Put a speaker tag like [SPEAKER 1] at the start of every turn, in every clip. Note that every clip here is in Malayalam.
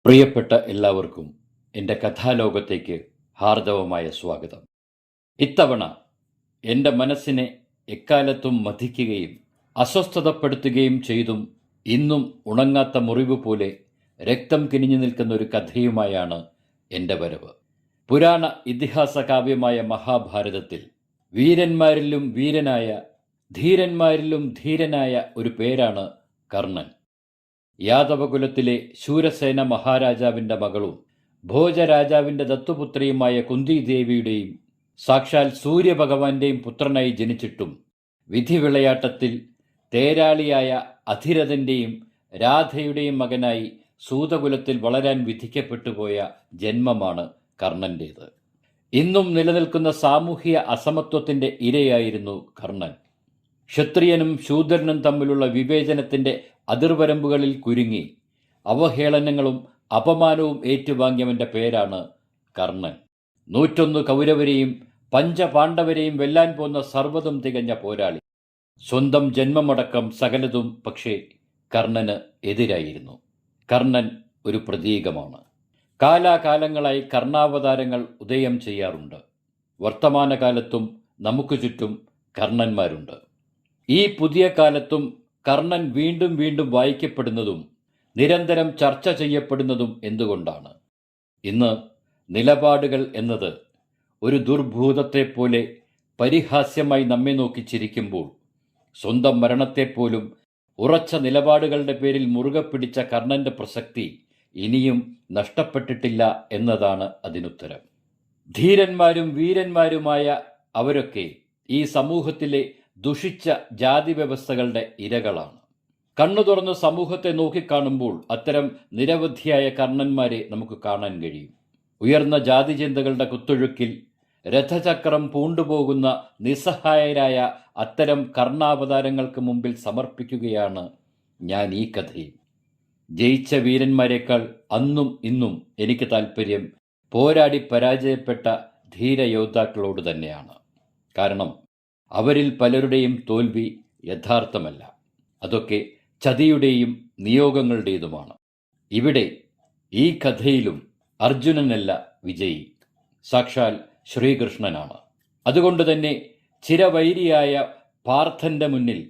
[SPEAKER 1] പ്രിയപ്പെട്ട എല്ലാവർക്കും എൻ്റെ കഥാലോകത്തേക്ക് ഹാർദവമായ സ്വാഗതം. ഇത്തവണ എൻ്റെ മനസ്സിനെ എക്കാലത്തും മഥിക്കുകയും അസ്വസ്ഥതപ്പെടുത്തുകയും ചെയ്തും ഇന്നും ഉണങ്ങാത്ത മുറിവ് പോലെ രക്തം കിനിഞ്ഞു നിൽക്കുന്ന ഒരു കഥയുമായാണ് എൻ്റെ വരവ്. പുരാണ ഇതിഹാസ കാവ്യമായ മഹാഭാരതത്തിൽ വീരന്മാരിലും വീരനായ, ധീരന്മാരിലും ധീരനായ ഒരു പേരാണ് കർണൻ. യാദവകുലത്തിലെ ശൂരസേന മഹാരാജാവിൻ്റെ മകളും ഭോജരാജാവിൻ്റെ ദത്തുപുത്രിയുമായ കുന്തിദേവിയുടെയും സാക്ഷാൽ സൂര്യഭഗവാന്റെയും പുത്രനായി ജനിച്ചിട്ടും വിധിവിളയാട്ടത്തിൽ തേരാളിയായ അധിരഥൻ്റെയും രാധയുടെയും മകനായി സൂതകുലത്തിൽ വളരാൻ വിധിക്കപ്പെട്ടുപോയ ജന്മമാണ് കർണൻ്റേത്. ഇന്നും നിലനിൽക്കുന്ന സാമൂഹിക അസമത്വത്തിൻ്റെ ഇരയായിരുന്നു കർണൻ. ക്ഷത്രിയനും ശൂദ്രനും തമ്മിലുള്ള വിവേചനത്തിൻ്റെ അതിർവരമ്പുകളിൽ കുരുങ്ങി അവഹേളനങ്ങളും അപമാനവും ഏറ്റുവാങ്ങിയവൻ്റെ പേരാണ് കർണൻ. 101 കൗരവരെയും പഞ്ചപാണ്ഡവരെയും വെല്ലാൻ പോന്ന സർവ്വതും തികഞ്ഞ പോരാളി. സ്വന്തം ജന്മമടക്കം സകലതും പക്ഷേ കർണന് എതിരായിരുന്നു. കർണൻ ഒരു പ്രതീകമാണ്. കാലാകാലങ്ങളായി കർണാവതാരങ്ങൾ ഉദയം ചെയ്യാറുണ്ട്. വർത്തമാനകാലത്തും നമുക്ക് ചുറ്റും കർണന്മാരുണ്ട്. ഈ പുതിയ കാലത്തും കർണൻ വീണ്ടും വീണ്ടും വായിക്കപ്പെടുന്നതും നിരന്തരം ചർച്ച ചെയ്യപ്പെടുന്നതും എന്തുകൊണ്ടാണ്? ഇന്ന് നിലപാടുകൾ എന്നത് ഒരു ദുർഭൂതത്തെപ്പോലെ പരിഹാസ്യമായി നമ്മെ നോക്കി ചിരിക്കുമ്പോൾ സ്വന്തം മരണത്തെപ്പോലും ഉറച്ച നിലപാടുകളുടെ പേരിൽ മുറുകെ പിടിച്ച കർണന്റെ പ്രസക്തി ഇനിയും നഷ്ടപ്പെട്ടിട്ടില്ല എന്നതാണ് അതിനുത്തരം. ധീരന്മാരും വീരന്മാരുമായ അവരൊക്കെ ഈ സമൂഹത്തിലെ ദുഷിച്ച ജാതി വ്യവസ്ഥകളുടെ ഇരകളാണ്. കണ്ണു തുറന്ന് സമൂഹത്തെ നോക്കിക്കാണുമ്പോൾ അത്തരം നിരവധിയായ കർണന്മാരെ നമുക്ക് കാണാൻ കഴിയും. ഉയർന്ന ജാതി ചിന്തകളുടെ കുത്തൊഴുക്കിൽ രഥചക്രം പൂണ്ടുപോകുന്ന നിസ്സഹായരായ അത്തരം കർണാവതാരങ്ങൾക്ക് മുമ്പിൽ സമർപ്പിക്കുകയാണ് ഞാൻ ഈ കഥയിൽ. ജയിച്ച വീരന്മാരെക്കാൾ അന്നും ഇന്നും എനിക്ക് താല്പര്യം പോരാടി പരാജയപ്പെട്ട ധീരയോദ്ധാക്കളോട് തന്നെയാണ്. കാരണം അവരിൽ പലരുടെയും തോൽവി യഥാർത്ഥമല്ല, അതൊക്കെ ചതിയുടെയും നിയോഗങ്ങളുടേതുമാണ്. ഇവിടെ ഈ കഥയിലും അർജുനനല്ല വിജയി, സാക്ഷാൽ ശ്രീകൃഷ്ണനാണ്. അതുകൊണ്ട് തന്നെ ചിരവൈരിയായ പാർത്ഥന്റെ മുന്നിൽ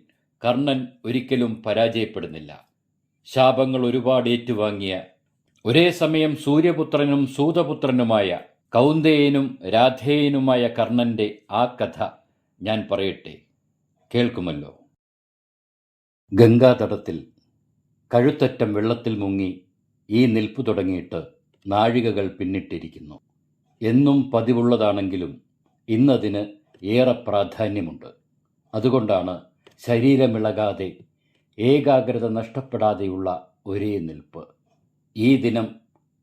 [SPEAKER 1] കർണൻ ഒരിക്കലും പരാജയപ്പെടുന്നില്ല. ശാപങ്ങൾ ഒരുപാട് ഏറ്റുവാങ്ങിയ, ഒരേ സമയം സൂര്യപുത്രനും സൂതപുത്രനുമായ കൗന്ദേയനും രാധേയനുമായ കർണന്റെ ആ കഥ ഞാൻ പറയട്ടെ, കേൾക്കുമല്ലോ. ഗംഗാതടത്തിൽ കഴുത്തറ്റം വെള്ളത്തിൽ മുങ്ങി ഈ നിൽപ്പു തുടങ്ങിയിട്ട് നാഴികകൾ പിന്നിട്ടിരിക്കുന്നു. എന്നും പതിവുള്ളതാണെങ്കിലും ഇന്നതിന് ഏറെ പ്രാധാന്യമുണ്ട്. അതുകൊണ്ടാണ് ശരീരമിളകാതെ ഏകാഗ്രത നഷ്ടപ്പെടാതെയുള്ള ഒരേ നിൽപ്പ്. ഈ ദിനം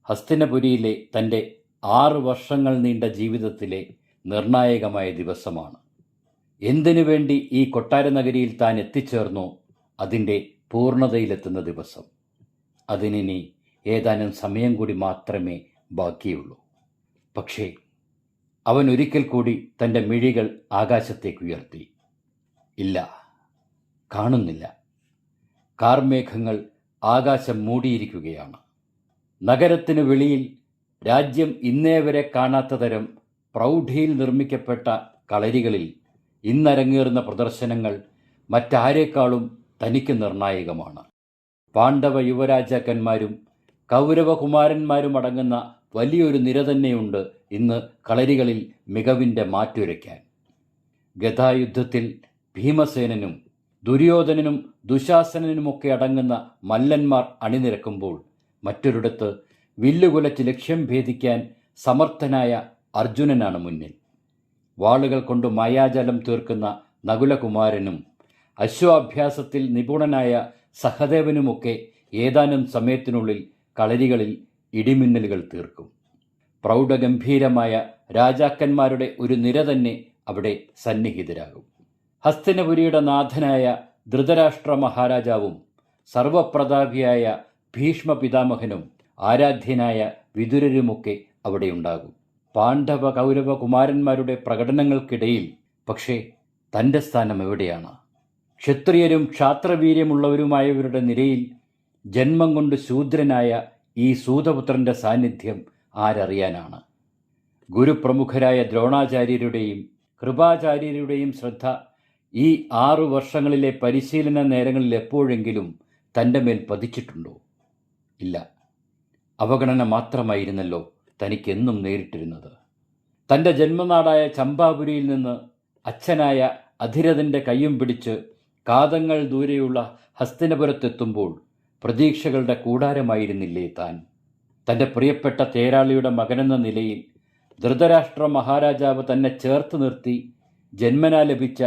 [SPEAKER 1] ഹസ്തിനപുരിയിലെ തൻ്റെ 6 വർഷങ്ങൾ നീണ്ട ജീവിതത്തിലെ നിർണായകമായ ദിവസമാണ്. എന്തിനു വേണ്ടി ഈ കൊട്ടാര നഗരിയിൽ താൻ എത്തിച്ചേർന്നോ അതിൻ്റെ പൂർണ്ണതയിലെത്തുന്ന ദിവസം. അതിനി ഏതാനും സമയം കൂടി മാത്രമേ ബാക്കിയുള്ളൂ. പക്ഷേ അവൻ ഒരിക്കൽ കൂടി തൻ്റെ മിഴികൾ ആകാശത്തേക്കുയർത്തി. ഇല്ല, കാണുന്നില്ല. കാർമേഘങ്ങൾ ആകാശം മൂടിയിരിക്കുകയാണ്. നഗരത്തിനു വെളിയിൽ രാജ്യം ഇന്നേ വരെ കാണാത്ത തരം പ്രൗഢിയിൽ നിർമ്മിക്കപ്പെട്ട കളരികളിൽ ഇന്നരങ്ങേറുന്ന പ്രദർശനങ്ങൾ മറ്റാരേക്കാളും തനിക്ക് നിർണായകമാണ്. പാണ്ഡവ യുവരാജാക്കന്മാരും കൗരവകുമാരന്മാരും അടങ്ങുന്ന വലിയൊരു നിര തന്നെയുണ്ട് ഇന്ന് കളരികളിൽ മികവിൻ്റെ മാറ്റുരയ്ക്കാൻ. ഗദായുദ്ധത്തിൽ ഭീമസേനനും ദുര്യോധനനും ദുശാസനനുമൊക്കെ അടങ്ങുന്ന മല്ലന്മാർ അണിനിരക്കുമ്പോൾ മറ്റൊരിടത്ത് വില്ലുകുലച്ച് ലക്ഷ്യം ഭേദിക്കാൻ സമർത്ഥനായ അർജുനനാണ് മുന്നിൽ. വാളുകൾ കൊണ്ട് മായാജലം തീർക്കുന്ന നകുലകുമാരനും അശ്വാഭ്യാസത്തിൽ നിപുണനായ സഹദേവനുമൊക്കെ ഏതാനും സമയത്തിനുള്ളിൽ കളരികളിൽ ഇടിമിന്നലുകൾ തീർക്കും. പ്രൗഢഗംഭീരമായ രാജാക്കന്മാരുടെ ഒരു നിര തന്നെ അവിടെ സന്നിഹിതരാകും. ഹസ്തിനപുരിയുടെ നാഥനായ ധൃതരാഷ്ട്ര മഹാരാജാവും സർവപ്രതാപിയായ ഭീഷ്മ പിതാമഹനും ആരാധ്യനായ വിതുരരുമൊക്കെ അവിടെയുണ്ടാകും. പാണ്ഡവ കൗരവ കുമാരന്മാരുടെ പ്രകടനങ്ങൾക്കിടയിൽ പക്ഷേ തൻ്റെ സ്ഥാനം എവിടെയാണ്? ക്ഷത്രിയരും ക്ഷാത്രവീര്യമുള്ളവരുമായവരുടെ നിരയിൽ ജന്മം കൊണ്ട് ശൂദ്രനായ ഈ സൂതപുത്രൻ്റെ സാന്നിധ്യം ആരറിയാനാണ്? ഗുരുപ്രമുഖരായ ദ്രോണാചാര്യരുടെയും കൃപാചാര്യരുടെയും ശ്രദ്ധ ഈ 6 വർഷങ്ങളിലെ പരിശീലന നേരങ്ങളിൽ എപ്പോഴെങ്കിലും തൻ്റെ മേൽ പതിച്ചിട്ടുണ്ടോ? ഇല്ല. അവഗണന മാത്രമായിരുന്നല്ലോ തനിക്കെന്നും നേരിട്ടിരുന്നത്. തൻ്റെ ജന്മനാടായ ചമ്പാപുരിയിൽ നിന്ന് അച്ഛനായ അധിരഥൻ്റെ കയ്യും പിടിച്ച് കാതങ്ങൾ ദൂരെയുള്ള ഹസ്തിനപുരത്തെത്തുമ്പോൾ പ്രതീക്ഷകളുടെ കൂടാരമായിരുന്നില്ലേ താൻ? തൻ്റെ പ്രിയപ്പെട്ട തേരാളിയുടെ മകനെന്ന നിലയിൽ ധൃതരാഷ്ട്ര മഹാരാജാവ് തന്നെ ചേർത്ത് നിർത്തി ജന്മനാ ലഭിച്ച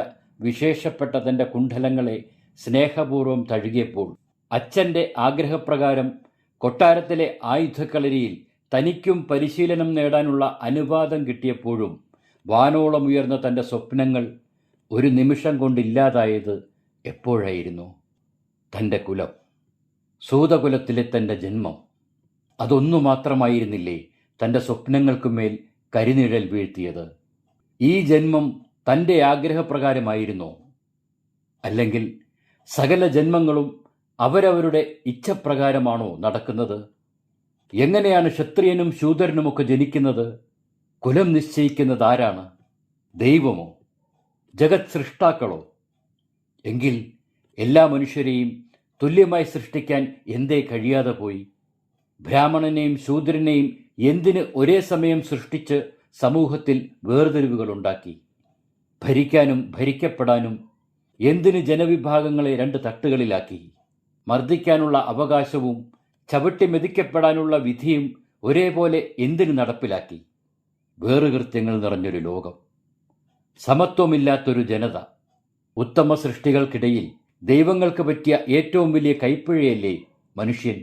[SPEAKER 1] വിശേഷപ്പെട്ട തൻ്റെ കുണ്ഡലങ്ങളെ സ്നേഹപൂർവ്വം തഴുകിയപ്പോൾ, അച്ഛൻ്റെ ആഗ്രഹപ്രകാരം കൊട്ടാരത്തിലെ ആയുധക്കളരിയിൽ തനിക്കും പരിശീലനം നേടാനുള്ള അനുവാദം കിട്ടിയപ്പോഴും വാനോളം ഉയർന്ന തൻ്റെ സ്വപ്നങ്ങൾ ഒരു നിമിഷം കൊണ്ടില്ലാതായത് എപ്പോഴായിരുന്നു? തൻ്റെ കുലം, സൂതകുലത്തിലെ തൻ്റെ ജന്മം, അതൊന്നു മാത്രമായിരുന്നില്ലേ തൻ്റെ സ്വപ്നങ്ങൾക്കുമേൽ കരിനിഴൽ വീഴ്ത്തിയത്? ഈ ജന്മം തൻ്റെ ആഗ്രഹപ്രകാരമായിരുന്നോ? അല്ലെങ്കിൽ സകല ജന്മങ്ങളും അവരവരുടെ ഇച്ഛപ്രകാരമാണോ നടക്കുന്നത്? എങ്ങനെയാണ് ക്ഷത്രിയനും ശൂദ്രനുമൊക്കെ ജനിക്കുന്നത്? കുലം നിശ്ചയിക്കുന്നത് ആരാണ്? ദൈവമോ? ജഗത് സൃഷ്ടാക്കളോ? എങ്കിൽ എല്ലാ മനുഷ്യരെയും തുല്യമായി സൃഷ്ടിക്കാൻ എന്തേ കഴിയാതെ പോയി? ബ്രാഹ്മണനെയും ശൂദ്രനെയും എന്തിന് ഒരേ സമയം സൃഷ്ടിച്ച് സമൂഹത്തിൽ വേർതിരിവുകളുണ്ടാക്കി? ഭരിക്കാനും ഭരിക്കപ്പെടാനും എന്തിന് ജനവിഭാഗങ്ങളെ 2 തട്ടുകളിലാക്കി? മർദ്ദിക്കാനുള്ള അവകാശവും ചവിട്ടി മെതിക്കപ്പെടാനുള്ള വിധിയും ഒരേപോലെ എന്തിന് നടപ്പിലാക്കി? വേറുകൃത്യങ്ങൾ നിറഞ്ഞൊരു ലോകം, സമത്വമില്ലാത്തൊരു ജനത, ഉത്തമ സൃഷ്ടികൾക്കിടയിൽ ദൈവങ്ങൾക്ക് പറ്റിയ ഏറ്റവും വലിയ കൈപ്പിഴയല്ലേ മനുഷ്യൻ?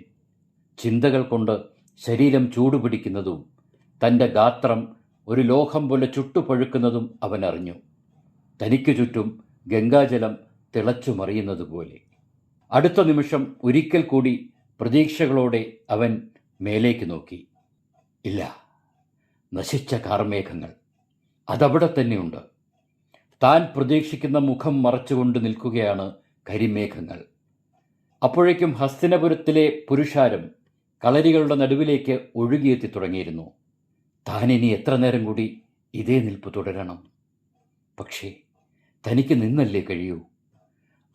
[SPEAKER 1] ചിന്തകൾ കൊണ്ട് ശരീരം ചൂടുപിടിക്കുന്നതും തൻ്റെ ഗാത്രം ഒരു ലോഹം പോലെ ചുട്ടുപഴുക്കുന്നതും അവൻ അറിഞ്ഞു. തനിക്കു ചുറ്റും ഗംഗാജലം തിളച്ചു മറിയുന്നതുപോലെ. അടുത്ത നിമിഷം ഒരിക്കൽ കൂടി പ്രതീക്ഷകളോടെ അവൻ മേലേക്ക് നോക്കി. ഇല്ല, നശിച്ച കാർമേഘങ്ങൾ അതവിടെ തന്നെയുണ്ട്. താൻ പ്രതീക്ഷിക്കുന്ന മുഖം മറച്ചുകൊണ്ട് നിൽക്കുകയാണ് കരിമേഘങ്ങൾ. അപ്പോഴേക്കും ഹസ്തിനപുരത്തിലെ പുരുഷാരം കളരികളുടെ നടുവിലേക്ക് ഒഴുകിയെത്തി തുടങ്ങിയിരുന്നു. താനിനി എത്ര നേരം കൂടി ഇതേ നിൽപ്പ് തുടരണം? പക്ഷേ തനിക്ക് നിന്നല്ലേ കഴിയൂ?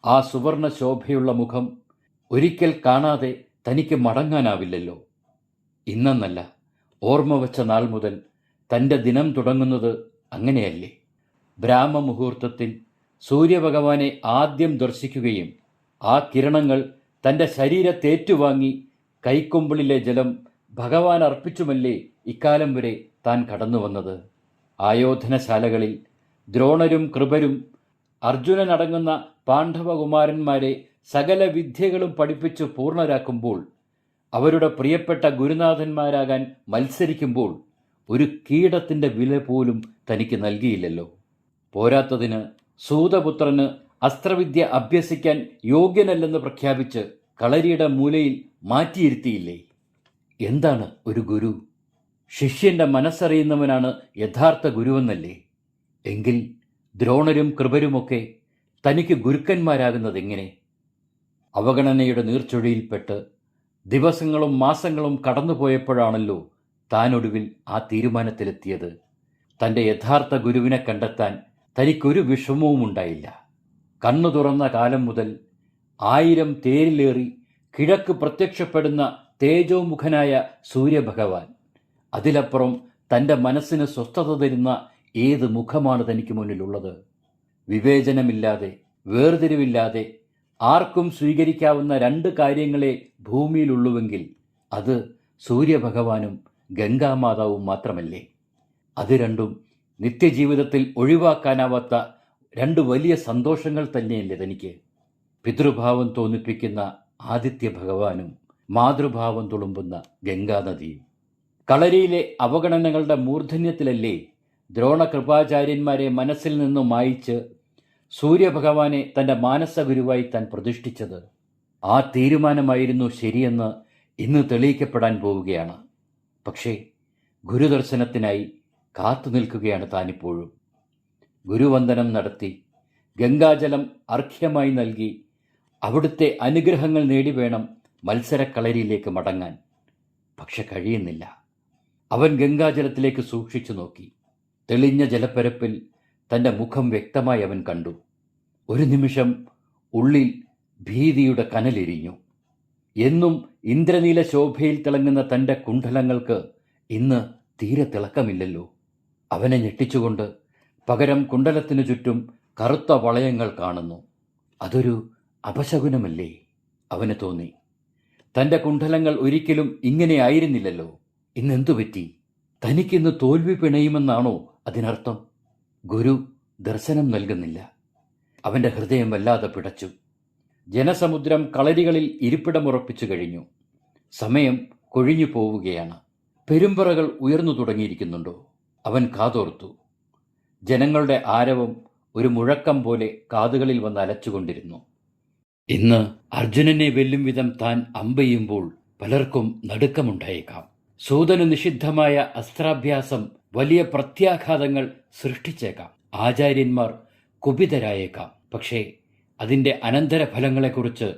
[SPEAKER 1] ആ സുവർണ ശോഭയുള്ള മുഖം ഒരിക്കൽ കാണാതെ തനിക്ക് മടങ്ങാനാവില്ലല്ലോ. ഇന്നെന്നല്ല, ഓർമ്മ വച്ച നാൾ മുതൽ തൻ്റെ ദിനം തുടങ്ങുന്നത് അങ്ങനെയല്ലേ? ബ്രാഹ്മമുഹൂർത്തത്തിൽ സൂര്യഭഗവാനെ ആദ്യം ദർശിക്കുകയും ആ കിരണങ്ങൾ തൻ്റെ ശരീരത്തേറ്റുവാങ്ങി കൈക്കൊമ്പിളിലെ ജലം ഭഗവാൻ അർപ്പിച്ചുമല്ലേ ഇക്കാലം വരെ താൻ കടന്നു വന്നത്? ആയോധനശാലകളിൽ ദ്രോണരും കൃപരും അർജുനനടങ്ങുന്ന പാണ്ഡവകുമാരന്മാരെ സകല വിദ്യകളും പഠിപ്പിച്ചു പൂർണ്ണരാക്കുമ്പോൾ, അവരുടെ പ്രിയപ്പെട്ട ഗുരുനാഥന്മാരാകാൻ മത്സരിക്കുമ്പോൾ ഒരു കീടത്തിൻ്റെ വില പോലും തനിക്ക് നൽകിയില്ലല്ലോ. പോരാത്തതിന് സൂതപുത്രന് അസ്ത്രവിദ്യ അഭ്യസിക്കാൻ യോഗ്യനല്ലെന്ന് പ്രഖ്യാപിച്ച് കളരിയുടെ മൂലയിൽ മാറ്റിയിരുത്തിയില്ലേ? എന്താണ് ഒരു ഗുരു? ശിഷ്യൻ്റെ മനസ്സറിയുന്നവനാണ് യഥാർത്ഥ ഗുരുവെന്നല്ലേ? എങ്കിൽ ദ്രോണരും കൃപരുമൊക്കെ തനിക്ക് ഗുരുക്കന്മാരാകുന്നതെങ്ങനെ? അവഗണനയുടെ നീർച്ചൊഴിയിൽപ്പെട്ട് ദിവസങ്ങളും മാസങ്ങളും കടന്നുപോയപ്പോഴാണല്ലോ താനൊടുവിൽ ആ തീരുമാനത്തിലെത്തിയത്. തൻ്റെ യഥാർത്ഥ ഗുരുവിനെ കണ്ടെത്താൻ തനിക്കൊരു വിഷമവും ഉണ്ടായില്ല. കണ്ണു തുറന്ന കാലം മുതൽ 1000 തേരിലേറി കിഴക്ക് പ്രത്യക്ഷപ്പെടുന്ന തേജോമുഖനായ സൂര്യഭഗവാൻ, അതിലപ്പുറം തൻ്റെ മനസ്സിന് സ്വസ്ഥത തരുന്ന ഏത് മുഖമാണ് തനിക്ക് മുന്നിലുള്ളത്? വിവേചനമില്ലാതെ, വേർതിരിവില്ലാതെ ആർക്കും സ്വീകരിക്കാവുന്ന 2 കാര്യങ്ങളെ ഭൂമിയിലുള്ളുവെങ്കിൽ അത് സൂര്യഭഗവാനും ഗംഗാമാതാവും മാത്രമല്ലേ? അത് രണ്ടും നിത്യജീവിതത്തിൽ ഒഴിവാക്കാനാവാത്ത 2 വലിയ സന്തോഷങ്ങൾ തന്നെയല്ലേ തനിക്ക്? പിതൃഭാവം തോന്നിപ്പിക്കുന്ന ആദിത്യ ഭഗവാനും മാതൃഭാവം തുളുമ്പുന്ന ഗംഗാനദിയും. കളരിയിലെ അവഗണനകളുടെ മൂർധന്യത്തിലല്ലേ ദ്രോണകൃപാചാര്യന്മാരെ മനസ്സിൽ നിന്നും മായിച്ച് സൂര്യഭഗവാനെ തൻ്റെ മാനസഗുരുവായി താൻ പ്രതിഷ്ഠിച്ചത്? ആ തീരുമാനമായിരുന്നു ശരിയെന്ന് ഇന്ന് തെളിയിക്കപ്പെടാൻ പോവുകയാണ്. പക്ഷേ ഗുരുദർശനത്തിനായി കാത്തു നിൽക്കുകയാണ് താനിപ്പോഴും. ഗുരുവന്ദനം നടത്തി ഗംഗാജലം അർഘ്യമായി നൽകി അവിടുത്തെ അനുഗ്രഹങ്ങൾ നേടി വേണം മത്സരക്കളരിയിലേക്ക് മടങ്ങാൻ. പക്ഷെ കഴിയുന്നില്ല. അവൻ ഗംഗാജലത്തിലേക്ക് സൂക്ഷിച്ചു നോക്കി. തെളിഞ്ഞ ജലപ്പരപ്പിൽ തൻ്റെ മുഖം വ്യക്തമായി അവൻ കണ്ടു. ഒരു നിമിഷം ഉള്ളിൽ ഭീതിയുടെ കനലെരിഞ്ഞു. എന്നും ഇന്ദ്രനീല ശോഭയിൽ തിളങ്ങുന്ന തൻ്റെ കുണ്ഡലങ്ങൾക്ക് ഇന്ന് തീരെ തിളക്കമില്ലല്ലോ. അവനെ ഞെട്ടിച്ചുകൊണ്ട് പകരം കുണ്ഡലത്തിനു ചുറ്റും കറുത്ത വളയങ്ങൾ കാണുന്നു. അതൊരു അപശകുനമല്ലേ? അവന് തോന്നി. തൻ്റെ കുണ്ഡലങ്ങൾ ഒരിക്കലും ഇങ്ങനെ ആയിരുന്നില്ലല്ലോ. ഇന്നെന്തു പറ്റി? തനിക്കിന്ന് തോൽവി പിണയുമെന്നാണോ അതിനർത്ഥം? ഗുരു ദർശനം നൽകുന്നില്ല. അവൻ്റെ ഹൃദയം വല്ലാതെ പിടച്ചു. ജനസമുദ്രം കളരികളിൽ ഇരിപ്പിടമുറപ്പിച്ചു കഴിഞ്ഞു. സമയം കൊഴിഞ്ഞു പോവുകയാണ്. പെരുമ്പറകൾ ഉയർന്നു തുടങ്ങിയിരിക്കുന്നുണ്ടോ? അവൻ കാതോർത്തു. ജനങ്ങളുടെ ആരവം ഒരു മുഴക്കം പോലെ കാതുകളിൽ വന്ന് അലച്ചുകൊണ്ടിരുന്നു. ഇന്ന് അർജുനനെ വെല്ലും വിധം താൻ അമ്പെയ്യുമ്പോൾ പലർക്കും നടുക്കമുണ്ടായേക്കാം. സൂതന് നിഷിദ്ധമായ അസ്ത്രാഭ്യാസം വലിയ പ്രത്യാഘാതങ്ങൾ സൃഷ്ടിച്ചേക്കാം. ആചാര്യന്മാർ കുപിതരായേക്കാം. പക്ഷേ അതിൻ്റെ അനന്തരഫലങ്ങളെക്കുറിച്ച്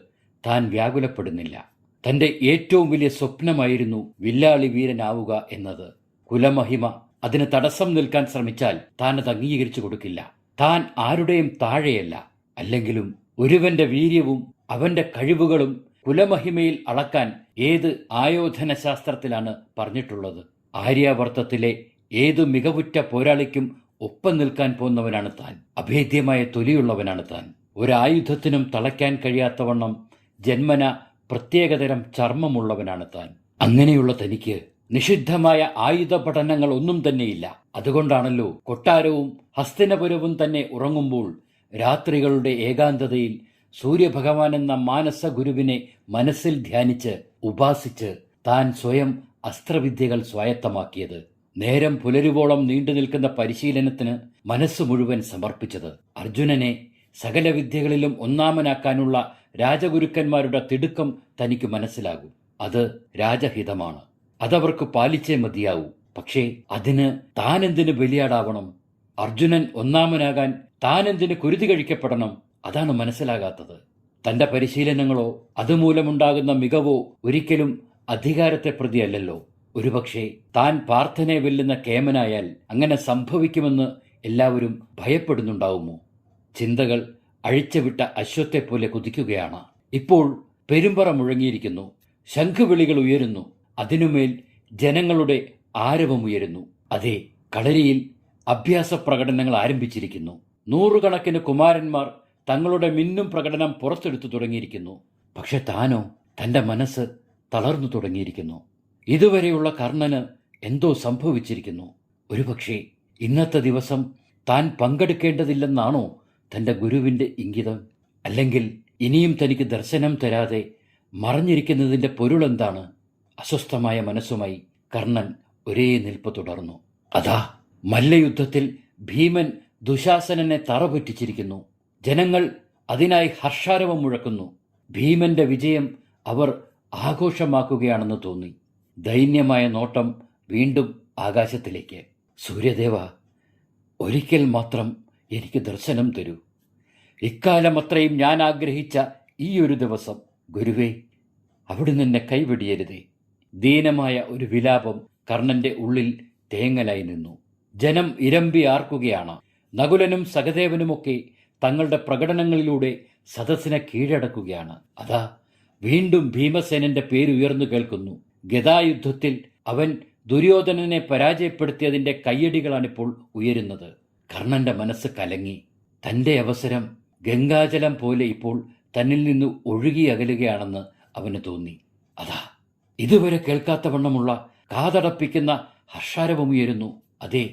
[SPEAKER 1] താൻ വ്യാകുലപ്പെടുന്നില്ല. തൻ്റെ ഏറ്റവും വലിയ സ്വപ്നമായിരുന്നു വില്ലാളി വീരനാവുക എന്നത്. കുലമഹിമ അതിന് തടസ്സം നിൽക്കാൻ ശ്രമിച്ചാൽ താൻ അത് അംഗീകരിച്ചു കൊടുക്കില്ല. താൻ ആരുടെയും താഴെയല്ല. അല്ലെങ്കിലും ഒരുവന്റെ വീര്യവും അവന്റെ കഴിവുകളും കുലമഹിമയിൽ അളക്കാൻ ഏത് ആയോധന ശാസ്ത്രത്തിലാണ് പറഞ്ഞിട്ടുള്ളത്? ആര്യാവർത്തത്തിലെ ഏതു മികവുറ്റ പോരാളിക്കും ഒപ്പം നിൽക്കാൻ പോന്നവനാണ് താൻ. അഭേദ്യമായ തൊലിയുള്ളവനാണ് താൻ. ഒരായുധത്തിനും തളയ്ക്കാൻ കഴിയാത്തവണ്ണം ജന്മന പ്രത്യേകതരം ചർമ്മമുള്ളവനാണ് താൻ. അങ്ങനെയുള്ള തനിക്ക് നിഷിദ്ധമായ ആയുധ പഠനങ്ങൾ ഒന്നും തന്നെയില്ല. അതുകൊണ്ടാണല്ലോ കൊട്ടാരവും ഹസ്തിനപുരവും തന്നെ ഉറങ്ങുമ്പോൾ രാത്രികളുടെ ഏകാന്തതയിൽ സൂര്യഭഗവാൻ എന്ന മാനസ ഗുരുവിനെ മനസ്സിൽ ധ്യാനിച്ച് ഉപാസിച്ച് താൻ സ്വയം അസ്ത്രവിദ്യകൾ സ്വായത്തമാക്കിയത്. നേരം പുലരുവോളം നീണ്ടു നിൽക്കുന്ന പരിശീലനത്തിന് മനസ്സ് മുഴുവൻ സമർപ്പിച്ചത്. അർജുനനെ സകല വിദ്യകളിലും ഒന്നാമനാക്കാനുള്ള രാജഗുരുക്കന്മാരുടെ തിടുക്കം തനിക്ക് മനസ്സിലാകും. അത് രാജഹിതമാണ്. അതവർക്ക് പാലിച്ചേ മതിയാവൂ. പക്ഷേ അതിന് താനെന്തിന് ബലിയാടാവണം? അർജുനൻ ഒന്നാമനാകാൻ താനെന്തിന് കുരുതി കഴിക്കപ്പെടണം? അതാണ് മനസ്സിലാകാത്തത്. തന്റെ പരിശീലനങ്ങളോ അതുമൂലമുണ്ടാകുന്ന മികവോ ഒരിക്കലും അധികാരത്തെ പ്രതിയല്ലല്ലോ. ഒരുപക്ഷെ താൻ പാർത്ഥനെ വെല്ലുന്ന കേമനായാൽ അങ്ങനെ സംഭവിക്കുമെന്ന് എല്ലാവരും ഭയപ്പെടുന്നുണ്ടാവുമോ? ചിന്തകൾ അഴിച്ചുവിട്ട അശ്വത്തെപ്പോലെ കുതിക്കുകയാണ്. ഇപ്പോൾ പെരുമ്പറ മുഴങ്ങിയിരിക്കുന്നു. ശംഖുവിളികൾ ഉയരുന്നു. അതിനുമേൽ ജനങ്ങളുടെ ആരവമുയരുന്നു. അതെ, കളരിയിൽ അഭ്യാസ പ്രകടനങ്ങൾ ആരംഭിച്ചിരിക്കുന്നു. നൂറുകണക്കിന് കുമാരന്മാർ തങ്ങളുടെ മിന്നും പ്രകടനം പുറത്തെടുത്തു തുടങ്ങിയിരിക്കുന്നു. പക്ഷെ താനോ? തന്റെ മനസ്സ് തളർന്നു തുടങ്ങിയിരിക്കുന്നു. ഇതുവരെയുള്ള കർണന് എന്തോ സംഭവിച്ചിരിക്കുന്നു. ഒരുപക്ഷെ ഇന്നത്തെ ദിവസം താൻ പങ്കെടുക്കേണ്ടതില്ലെന്നാണോ തന്റെ ഗുരുവിന്റെ ഇംഗിതം? അല്ലെങ്കിൽ ഇനിയും തനിക്ക് ദർശനം തരാതെ മറഞ്ഞിരിക്കുന്നതിന്റെ പൊരുളെന്താണ്? അസ്വസ്ഥമായ മനസ്സുമായി കർണൻ ഒരേ നിൽപ്പ് തുടർന്നു. അതാ മല്ലയുദ്ധത്തിൽ ഭീമൻ ദുശാസനനെ തറപറ്റിച്ചിരിക്കുന്നു. ജനങ്ങൾ അതിനായി ഹർഷാരവം മുഴക്കുന്നു. ഭീമന്റെ വിജയം അവർ ആഘോഷമാക്കുകയാണെന്ന് തോന്നി. ദൈന്യമായ നോട്ടം വീണ്ടും ആകാശത്തിലേക്ക്. സൂര്യദേവ, ഒരിക്കൽ മാത്രം എനിക്ക് ദർശനം തരൂ. ഇക്കാലം അത്രയും ഞാൻ ആഗ്രഹിച്ച ഈ ഒരു ദിവസം. ഗുരുവേ, അവിടുന്ന് എന്നെ കൈവെടിയരുതേ. ദീനമായ ഒരു വിലാപം കർണന്റെ ഉള്ളിൽ തേങ്ങലായി നിന്നു. ജനം ഇരമ്പി ആർക്കുകയാണ്. നകുലനും സഹദേവനുമൊക്കെ തങ്ങളുടെ പ്രകടനങ്ങളിലൂടെ സദസ്സിനെ കീഴടക്കുകയാണ്. അതാ വീണ്ടും ഭീമസേനന്റെ പേരുയർന്നു കേൾക്കുന്നു. ഗദായുദ്ധത്തിൽ അവൻ ദുര്യോധനനെ പരാജയപ്പെടുത്തിയതിന്റെ കയ്യടികളാണിപ്പോൾ ഉയരുന്നത്. കർണന്റെ മനസ്സ് കലങ്ങി. തന്റെ അവസരം ഗംഗാജലം പോലെ ഇപ്പോൾ തന്നിൽ നിന്ന് ഒഴുകി അകലുകയാണെന്ന് അവന് തോന്നി. അതാ ഇതുവരെ കേൾക്കാത്തവണ്ണമുള്ള കാതടപ്പിക്കുന്ന ഹർഷാരവമുയരുന്നു. അതെ,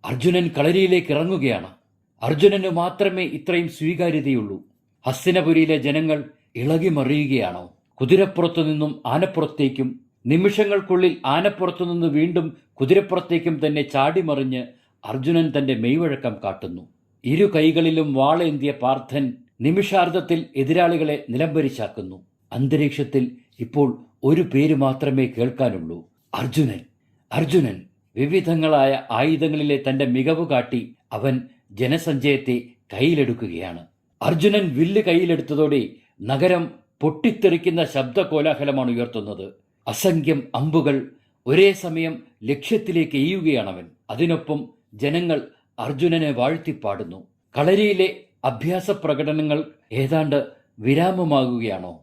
[SPEAKER 1] അർജുനൻ കളരിയിലേക്ക് ഇറങ്ങുകയാണ്. അർജുനന് മാത്രമേ ഇത്രയും സ്വീകാര്യതയുള്ളൂ. ഹസ്തിനപുരിയിലെ ജനങ്ങൾ ഇളകിമറിയുകയാണോ? കുതിരപ്പുറത്തു നിന്നും ആനപ്പുറത്തേക്കും നിമിഷങ്ങൾക്കുള്ളിൽ ആനപ്പുറത്തുനിന്ന് വീണ്ടും കുതിരപ്പുറത്തേക്കും തന്നെ ചാടിമറിഞ്ഞ് അർജുനൻ തന്റെ മെയ്വഴക്കം കാട്ടുന്നു. ഇരു കൈകളിലും വാളേന്തിയ പാർത്ഥൻ നിമിഷാർദ്ധത്തിൽ എതിരാളികളെ നിലംപരിശാക്കുന്നു. അന്തരീക്ഷത്തിൽ ഇപ്പോൾ ഒരു പേര് മാത്രമേ കേൾക്കാനുള്ളൂ: അർജുനൻ. വിവിധങ്ങളായ ആയുധങ്ങളിലെ തന്റെ മികവ് കാട്ടി അവൻ ജനസഞ്ചയത്തെ കയ്യിലെടുക്കുകയാണ്. അർജുനൻ വില്ല് കയ്യിലെടുത്തതോടെ നഗരം പൊട്ടിത്തെറിക്കുന്ന ശബ്ദകോലാഹലമാണ് ഉയർത്തുന്നത്. അസംഖ്യം അമ്പുകൾ ഒരേ സമയം ലക്ഷ്യത്തിലേക്ക് എയ്യുകയാണവൻ. അതിനൊപ്പം ജനങ്ങൾ അർജുനനെ വാഴ്ത്തിപ്പാടുന്നു. കളരിയിലെ അഭ്യാസ പ്രകടനങ്ങൾ ഏതാണ്ട് വിരാമമാകുകയാണോ?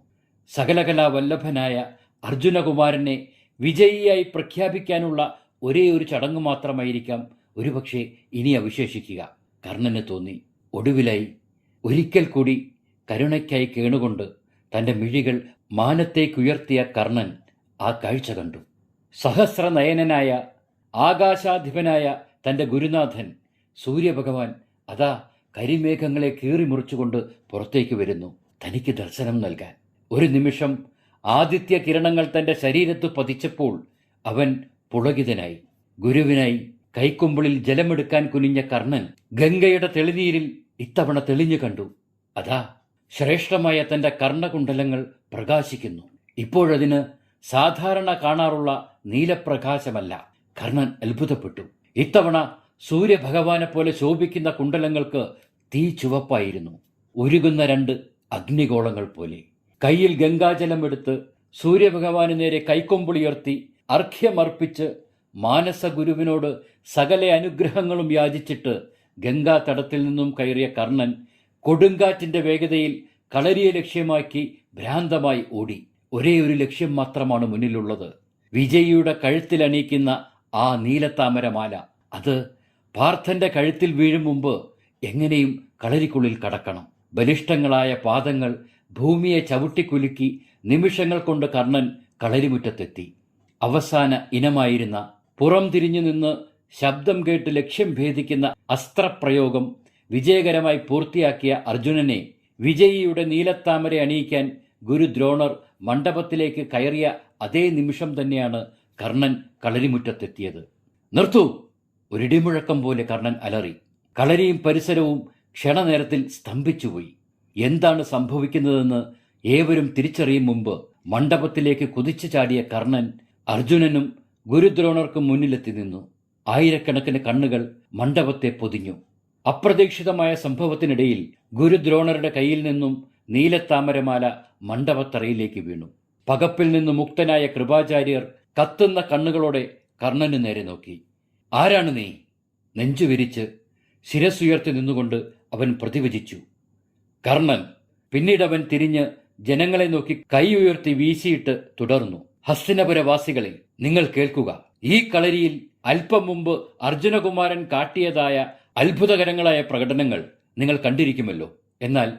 [SPEAKER 1] സകലകലാ വല്ലഭനായ അർജുനകുമാരനെ വിജയിയായി പ്രഖ്യാപിക്കാനുള്ള ഒരേ ഒരു ചടങ്ങ് മാത്രമായിരിക്കാം ഒരുപക്ഷെ ഇനി അവശേഷിക്കുക. കർണന് തോന്നി. ഒടുവിലായി ഒരിക്കൽ കൂടി കരുണയ്ക്കായി കേണുകൊണ്ട് തൻ്റെ മിഴികൾ മാനത്തേക്കുയർത്തിയ കർണൻ ആ കാഴ്ച കണ്ടു. സഹസ്രനയനനായ ആകാശാധിപനായ തൻ്റെ ഗുരുനാഥൻ സൂര്യഭഗവാൻ അതാ കരിമേഘങ്ങളെ കീറിമുറിച്ചുകൊണ്ട് പുറത്തേക്ക് വരുന്നു, തനിക്ക് ദർശനം നൽകാൻ. ഒരു നിമിഷം ആദിത്യ കിരണങ്ങൾ തൻ്റെ ശരീരത്ത് പതിച്ചപ്പോൾ അവൻ പുളകിതനായി. ഗുരുവിനായി കൈക്കുമ്പിളിൽ ജലമെടുക്കാൻ കുനിഞ്ഞ കർണൻ ഗംഗയുടെ തെളിനീരിൽ ഇത്തവണ തെളിഞ്ഞു കണ്ടു. അതാ ശ്രേഷ്ഠമായ തൻ്റെ കർണകുണ്ഡലങ്ങൾ പ്രകാശിക്കുന്നു. ഇപ്പോഴതിന് സാധാരണ കാണാറുള്ള നീലപ്രകാശമല്ല. കർണൻ അത്ഭുതപ്പെട്ടു. ഇത്തവണ സൂര്യഭഗവാനെപ്പോലെ ശോഭിക്കുന്ന കുണ്ഡലങ്ങൾക്ക് തീ ചുവപ്പായിരുന്നു, ഉരുകുന്ന 2 അഗ്നിഗോളങ്ങൾ പോലെ. കയ്യിൽ ഗംഗാജലം എടുത്ത് സൂര്യഭഗവാന് നേരെ കൈക്കൊമ്പുളിയുയർത്തി അർഘ്യമർപ്പിച്ച് മാനസ ഗുരുവിനോട് സകല അനുഗ്രഹങ്ങളും യാചിച്ചിട്ട് ഗംഗാതടത്തിൽ നിന്നും കയറിയ കർണൻ കൊടുങ്കാറ്റിന്റെ വേഗതയിൽ കളരിയെ ലക്ഷ്യമാക്കി ഭ്രാന്തമായി ഓടി. ഒരേ ഒരു ലക്ഷ്യം മാത്രമാണ് മുന്നിലുള്ളത്, വിജയിയുടെ കഴുത്തിലണിയിക്കുന്ന ആ നീലത്താമരമാല. അത് പാർത്ഥന്റെ കഴുത്തിൽ വീഴും മുമ്പ് എങ്ങനെയും കളരിക്കുള്ളിൽ കടക്കണം. ബലിഷ്ഠങ്ങളായ പാദങ്ങൾ ഭൂമിയെ ചവിട്ടിക്കുലുക്കി നിമിഷങ്ങൾ കൊണ്ട് കർണൻ കളരിമുറ്റത്തെത്തി. അവസാന ഇനമായിരുന്ന പുറം തിരിഞ്ഞു നിന്ന് ശബ്ദം കേട്ട് ലക്ഷ്യം ഭേദിക്കുന്ന അസ്ത്രപ്രയോഗം വിജയകരമായി പൂർത്തിയാക്കിയ അർജുനനെ വിജയിയുടെ നീലത്താമര അണിയിക്കാൻ ഗുരു ദ്രോണർ മണ്ഡപത്തിലേക്ക് കയറിയ അതേ നിമിഷം തന്നെയാണ് കർണൻ കളരിമുറ്റത്തെത്തിയത്. നിർത്തൂ! ഒരിടിമുഴക്കം പോലെ കർണൻ അലറി. കളരിയും പരിസരവും ക്ഷണനേരത്തിൽ സ്തംഭിച്ചുപോയി. എന്താണ് സംഭവിക്കുന്നതെന്ന് ഏവരും തിരിച്ചറിയും മുമ്പ് മണ്ഡപത്തിലേക്ക് കുതിച്ചു ചാടിയ കർണൻ അർജുനനും ഗുരുദ്രോണർക്കും മുന്നിലെത്തി നിന്നു. ആയിരക്കണക്കിന് കണ്ണുകൾ മണ്ഡപത്തെ പൊതിഞ്ഞു. അപ്രതീക്ഷിതമായ സംഭവത്തിനിടയിൽ ഗുരുദ്രോണരുടെ കയ്യിൽ നിന്നും നീലത്താമരമാല മണ്ഡപത്തറയിലേക്ക് വീണു. പകപ്പിൽ നിന്ന് മുക്തനായ കൃപാചാര്യർ കത്തുന്ന കണ്ണുകളോടെ കർണന് നേരെ നോക്കി. ആരാണ് നീ? നെഞ്ചുവിരിച്ച് ശിരസ്സുയർത്തി നിന്നുകൊണ്ട് അവൻ പ്രതിവചിച്ചു. കർണൻ. പിന്നീടവൻ തിരിഞ്ഞ് ജനങ്ങളെ നോക്കി കൈ ഉയർത്തി വീശിയിട്ട് തുടർന്നു. ഹസ്തിനപുരവാസികളെ, നിങ്ങൾ കേൾക്കുക. ഈ കളരിയിൽ അല്പം മുമ്പ് അർജുനകുമാരൻ കാട്ടിയതായ അത്ഭുതകരങ്ങളായ പ്രകടനങ്ങൾ നിങ്ങൾ കണ്ടിരിക്കുമല്ലോ. എന്നാൽ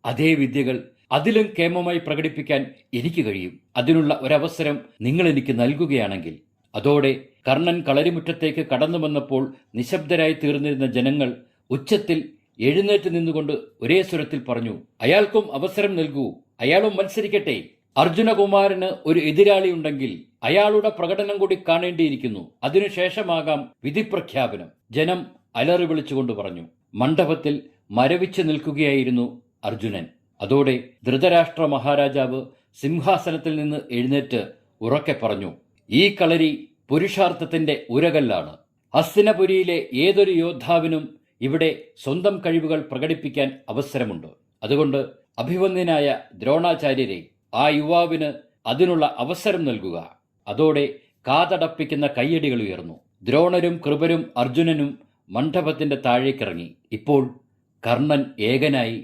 [SPEAKER 1] അതേ വിദ്യകൾ അതിലും കേമമായി പ്രകടിപ്പിക്കാൻ എനിക്ക് കഴിയും. അതിനുള്ള ഒരവസരം നിങ്ങൾ എനിക്ക് നൽകുകയാണെങ്കിൽ. അതോടെ കർണൻ കളരിമുറ്റത്തേക്ക് കടന്നു വന്നപ്പോൾ നിശബ്ദരായി തീർന്നിരുന്ന ജനങ്ങൾ ഉച്ചത്തിൽ എഴുന്നേറ്റ് നിന്നുകൊണ്ട് ഒരേ സ്വരത്തിൽ പറഞ്ഞു, അയാൾക്കും അവസരം നൽകൂ, അയാളും മത്സരിക്കട്ടെ. അർജുനകുമാരന് ഒരു എതിരാളി ഉണ്ടെങ്കിൽ അയാളുടെ പ്രകടനം കൂടി കാണേണ്ടിയിരിക്കുന്നു. അതിനുശേഷമാകാം വിധിപ്രഖ്യാപനം. ജനം അലറി വിളിച്ചുകൊണ്ട് പറഞ്ഞു. മണ്ഡപത്തിൽ മരവിച്ചു നിൽക്കുകയായിരുന്നു അർജുനൻ. അതോടെ ധൃതരാഷ്ട്ര മഹാരാജാവ് സിംഹാസനത്തിൽ നിന്ന് എഴുന്നേറ്റ് ഉറക്കെ പറഞ്ഞു, ഈ കളരി പുരുഷാർത്ഥത്തിന്റെ ഉരകല്ലാണ്. ഹസ്തിനപുരിയിലെ ഏതൊരു യോദ്ധാവിനും ഇവിടെ സ്വന്തം കഴിവുകൾ പ്രകടിപ്പിക്കാൻ അവസരമുണ്ട്. അതുകൊണ്ട് അഭിവന്ദ്യനായ ദ്രോണാചാര്യരെ, ആ യുവാവിന് അതിനുള്ള അവസരം നൽകുക. അതോടെ കാതടപ്പിക്കുന്ന കയ്യടികൾ ഉയർന്നു. ദ്രോണരും കൃപരും അർജുനനും മണ്ഡപത്തിന്റെ താഴേക്കിറങ്ങി. ഇപ്പോൾ കർണൻ ഏകനായി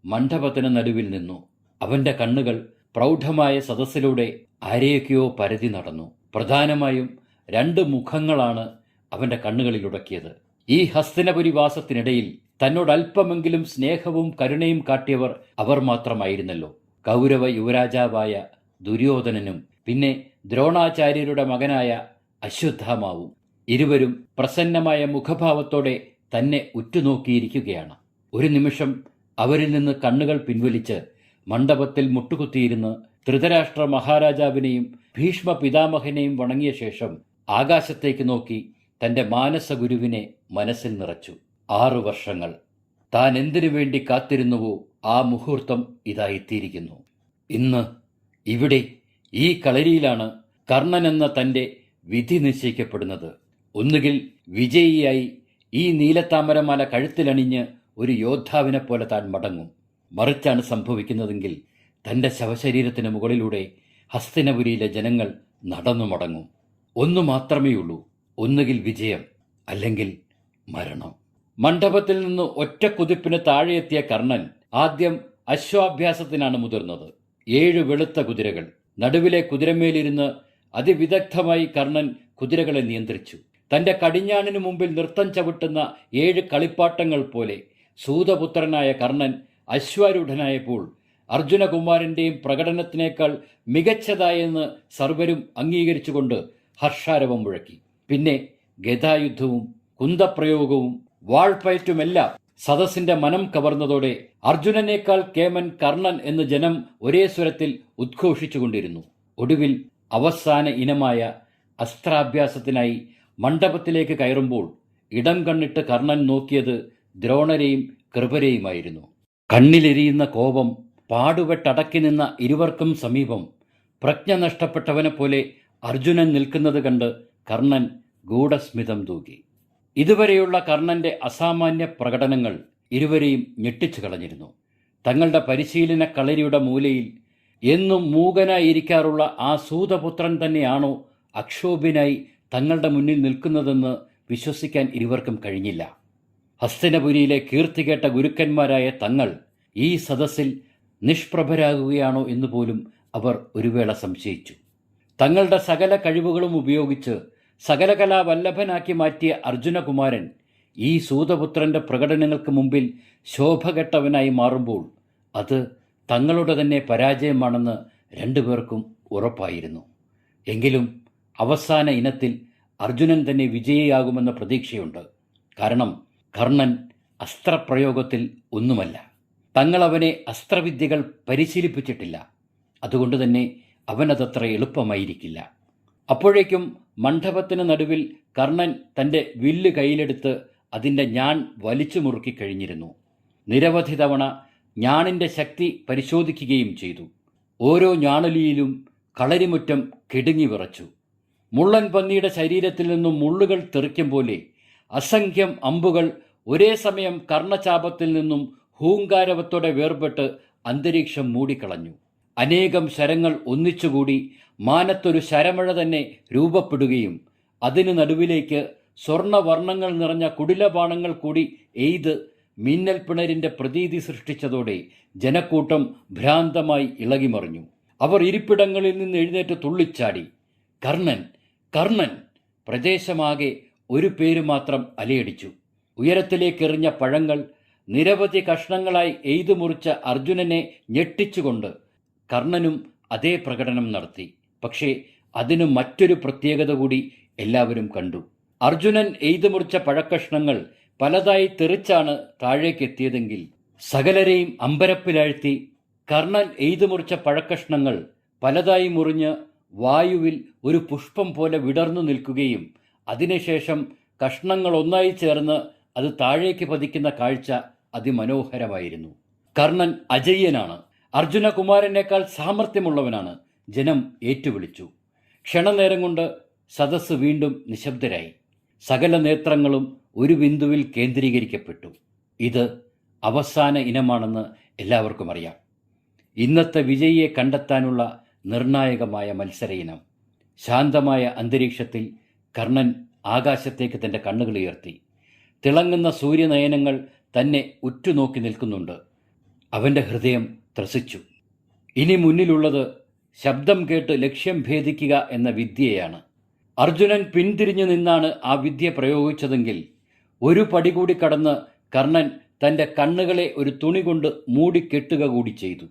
[SPEAKER 1] മണ്ഡപത്തിന് നടുവിൽ നിന്നു. അവന്റെ കണ്ണുകൾ പ്രൗഢമായ സദസ്സിലൂടെ ആരെയൊക്കെയോ പരതി നടന്നു. പ്രധാനമായും 2 മുഖങ്ങളാണ് അവന്റെ കണ്ണുകളിലുടക്കിയത്. ഈ ഹസ്തിനപുരി വാസത്തിനിടയിൽ തന്നോടൽപ്പമെങ്കിലും സ്നേഹവും കരുണയും കാട്ടിയവർ അവർ മാത്രമായിരുന്നല്ലോ. കൗരവ യുവരാജാവായ ദുര്യോധനനും പിന്നെ ദ്രോണാചാര്യരുടെ മകനായ അശ്വത്ഥാമാവും. ഇരുവരും പ്രസന്നമായ മുഖഭാവത്തോടെ തന്നെ ഉറ്റുനോക്കിയിരിക്കുകയാണ്. ഒരു നിമിഷം അവരിൽ നിന്ന് കണ്ണുകൾ പിൻവലിച്ച് മണ്ഡപത്തിൽ മുട്ടുകുത്തിയിരുന്ന് ധൃതരാഷ്ട്ര മഹാരാജാവിനെയും ഭീഷ്മ പിതാമഹനെയും വണങ്ങിയ ശേഷം ആകാശത്തേക്ക് നോക്കി തന്റെ മാനസ ഗുരുവിനെ മനസ്സിൽ നിറച്ചു. 6 വർഷങ്ങൾ താൻ എന്തിനു വേണ്ടി കാത്തിരുന്നുവോ ആ മുഹൂർത്തം ഇതാ എത്തിയിരിക്കുന്നു. ഇന്ന് ഇവിടെ ഈ കളരിയിലാണ് കർണൻ എന്ന തന്റെ വിധി നിശ്ചയിക്കപ്പെടുന്നത്. ഒന്നുകിൽ വിജയിയായി ഈ നീലത്താമരമാല കഴുത്തിലണിഞ്ഞ് ഒരു യോദ്ധാവിനെ പോലെ താൻ മടങ്ങും. മറിച്ചാണ് സംഭവിക്കുന്നതെങ്കിൽ തന്റെ ശവശരീരത്തിന് മുകളിലൂടെ ഹസ്തിനപുരിയിലെ ജനങ്ങൾ നടന്നു മടങ്ങും. ഒന്നു മാത്രമേയുള്ളൂ, ഒന്നുകിൽ വിജയം, അല്ലെങ്കിൽ മരണം. മണ്ഡപത്തിൽ നിന്ന് ഒറ്റ കുതിപ്പിന് താഴെയെത്തിയ കർണൻ ആദ്യം അശ്വാഭ്യാസത്തിനാണ് മുതിർന്നത്. 7 വെളുത്ത കുതിരകൾ. നടുവിലെ കുതിരമേലിരുന്ന് അതിവിദഗ്ധമായി കർണൻ കുതിരകളെ നിയന്ത്രിച്ചു. തന്റെ കടിഞ്ഞാണിനു മുമ്പിൽ നൃത്തം ചവിട്ടുന്ന 7 കളിപ്പാട്ടങ്ങൾ പോലെ സൂതപുത്രനായ കർണൻ അശ്വാരൂഢനായപ്പോൾ അർജുനകുമാരന്റെയും പ്രകടനത്തിനേക്കാൾ മികച്ചതായെന്ന് സർവരും അംഗീകരിച്ചുകൊണ്ട് ഹർഷാരവം മുഴക്കി. പിന്നെ ഗദായുദ്ധവും കുന്തപ്രയോഗവും വാൾപ്പയറ്റുമെല്ലാം സദസ്സിന്റെ മനം കവർന്നതോടെ അർജുനനേക്കാൾ കേമൻ കർണൻ എന്ന് ജനം ഒരേ സ്വരത്തിൽ ഉദ്ഘോഷിച്ചുകൊണ്ടിരുന്നു. ഒടുവിൽ അവസാന ഇനമായ അസ്ത്രാഭ്യാസത്തിനായി മണ്ഡപത്തിലേക്ക് കയറുമ്പോൾ ഇടം കണ്ണിട്ട് കർണൻ നോക്കിയത് ദ്രോണരെയും കൃപരെയുമായിരുന്നു. കണ്ണിലെരിയുന്ന കോപം പാടുപെട്ടടക്കി നിന്ന ഇരുവർക്കും സമീപം പ്രജ്ഞ നഷ്ടപ്പെട്ടവനെ പോലെ അർജുനൻ നിൽക്കുന്നത് കണ്ട് കർണൻ ഗൂഢസ്മിതം തൂകി. ഇതുവരെയുള്ള കർണന്റെ അസാമാന്യ പ്രകടനങ്ങൾ ഇരുവരെയും ഞെട്ടിച്ചു കളഞ്ഞിരുന്നു. തങ്ങളുടെ പരിശീലന കളരിയുടെ മൂലയിൽ എന്നും മൂകനായിരിക്കാറുള്ള ആ സൂതപുത്രൻ തന്നെയാണോ അക്ഷോഭ്യനായി തങ്ങളുടെ മുന്നിൽ നിൽക്കുന്നതെന്ന് വിശ്വസിക്കാൻ ഇരുവർക്കും കഴിഞ്ഞില്ല. ഹസ്തിനപുരിയിലെ കീർത്തികേട്ട ഗുരുക്കന്മാരായ തങ്ങൾ ഈ സദസ്സിൽ നിഷ്പ്രഭരാകുകയാണോ എന്ന് പോലും അവർ ഒരു വേള സംശയിച്ചു. തങ്ങളുടെ സകല കഴിവുകളും ഉപയോഗിച്ച് സകലകലാവല്ലഭനാക്കി മാറ്റിയ അർജുനകുമാരൻ ഈ സൂതപുത്രന്റെ പ്രകടനങ്ങൾക്ക് മുമ്പിൽ ശോഭകെട്ടവനായി മാറുമ്പോൾ അത് തങ്ങളുടെ തന്നെ പരാജയമാണെന്ന് രണ്ടുപേർക്കും ഉറപ്പായിരുന്നു. എങ്കിലും അവസാന ഇനത്തിൽ അർജുനൻ തന്നെ വിജയിയാകുമെന്ന പ്രതീക്ഷയുണ്ട്. കാരണം കർണൻ അസ്ത്രപ്രയോഗത്തിൽ ഒന്നുമല്ല. തങ്ങളവനെ അസ്ത്രവിദ്യകൾ പരിശീലിപ്പിച്ചിട്ടില്ല. അതുകൊണ്ട് തന്നെ അവനതത്ര എളുപ്പമായിരിക്കില്ല. അപ്പോഴേക്കും മണ്ഡപത്തിന് നടുവിൽ കർണൻ തൻ്റെ വില്ല് കയ്യിലെടുത്ത് അതിൻ്റെ ഞാൺ വലിച്ചു മുറുക്കിക്കഴിഞ്ഞിരുന്നു. നിരവധി തവണ ഞാണിൻ്റെ ശക്തി പരിശോധിക്കുകയും ചെയ്തു. ഓരോ ഞാണലിയിലും കളരിമുറ്റം കിടുങ്ങി വിറച്ചു. മുള്ളൻ പന്നിയുടെ ശരീരത്തിൽ നിന്നും മുള്ളുകൾ തെറിക്കും പോലെ അസംഖ്യം അമ്പുകൾ ഒരേ സമയം കർണചാപത്തിൽ നിന്നും ഹൂങ്കാരവത്തോടെ വേർപെട്ട് അന്തരീക്ഷം മൂടിക്കളഞ്ഞു. അനേകം ശരങ്ങൾ ഒന്നിച്ചുകൂടി മാനത്തൊരു ശരമഴ തന്നെ രൂപപ്പെടുകയും അതിനു നടുവിലേക്ക് സ്വർണവർണ്ണങ്ങൾ നിറഞ്ഞ കുടിലബാണങ്ങൾ കൂടി എയ്ത് മിന്നൽ പിണരിന്റെ പ്രതീതി സൃഷ്ടിച്ചതോടെ ജനക്കൂട്ടം ഭ്രാന്തമായി ഇളകിമറിഞ്ഞു. അവർ ഇരിപ്പിടങ്ങളിൽ നിന്ന് എഴുന്നേറ്റ് തുള്ളിച്ചാടി. കർണൻ, കർണൻ! പ്രദേശമാകെ ഒരു പേര് മാത്രം അലയടിച്ചു. ഉയരത്തിലേക്കെറിഞ്ഞ പഴങ്ങൾ നിരവധി കഷ്ണങ്ങളായി എയ്തു മുറിച്ച അർജുനനെ ഞെട്ടിച്ചുകൊണ്ട് കർണനും അതേ പ്രകടനം നടത്തി. പക്ഷേ അതിനു മറ്റൊരു പ്രത്യേകത കൂടി എല്ലാവരും കണ്ടു. അർജുനൻ എയ്തു മുറിച്ച പഴക്കഷ്ണങ്ങൾ പലതായി തെറിച്ചാണ് താഴേക്കെത്തിയതെങ്കിൽ സകലരെയും അമ്പരപ്പിലാഴ്ത്തി കർണൻ എയ്തു മുറിച്ച പഴക്കഷ്ണങ്ങൾ പലതായി മുറിഞ്ഞ് വായുവിൽ ഒരു പുഷ്പം പോലെ വിടർന്നു നിൽക്കുകയും അതിനുശേഷം കഷ്ണങ്ങൾ ഒന്നായി ചേർന്ന് അത് താഴേക്ക് പതിക്കുന്ന കാഴ്ച അതിമനോഹരമായിരുന്നു. കർണൻ അജയ്യനാണ്, അർജുനകുമാരനേക്കാൾ സാമർഥ്യമുള്ളവനാണ്, ജനം ഏറ്റുവിളിച്ചു. ക്ഷണനേരം കൊണ്ട് സദസ്സ് വീണ്ടും നിശബ്ദരായി. സകല നേത്രങ്ങളും ഒരു ബിന്ദുവിൽ കേന്ദ്രീകരിക്കപ്പെട്ടു. ഇത് അവസാന ഇനമാണെന്ന് എല്ലാവർക്കും അറിയാം. ഇന്നത്തെ വിജയിയെ കണ്ടെത്താനുള്ള നിർണായകമായ മത്സര ഇനം. ശാന്തമായ അന്തരീക്ഷത്തിൽ കർണൻ ആകാശത്തേക്ക് തൻ്റെ കണ്ണുകൾ ഉയർത്തി. തിളങ്ങുന്ന സൂര്യനയനങ്ങൾ തന്നെ ഉറ്റുനോക്കി നിൽക്കുന്നുണ്ട്. അവൻ്റെ ഹൃദയം ത്രസിച്ചു. ഇനി മുന്നിലുള്ളത് ശബ്ദം കേട്ട് ലക്ഷ്യം ഭേദിക്കുക എന്ന വിദ്യയാണ്. അർജുനൻ പിന്തിരിഞ്ഞു നിന്നാണ് ആ വിദ്യ പ്രയോഗിച്ചതെങ്കിൽ ഒരു പടി കൂടി കടന്ന് കർണൻ തൻ്റെ കണ്ണുകളെ ഒരു തുണി കൊണ്ട് മൂടിക്കെട്ടുക കൂടി ചെയ്തു.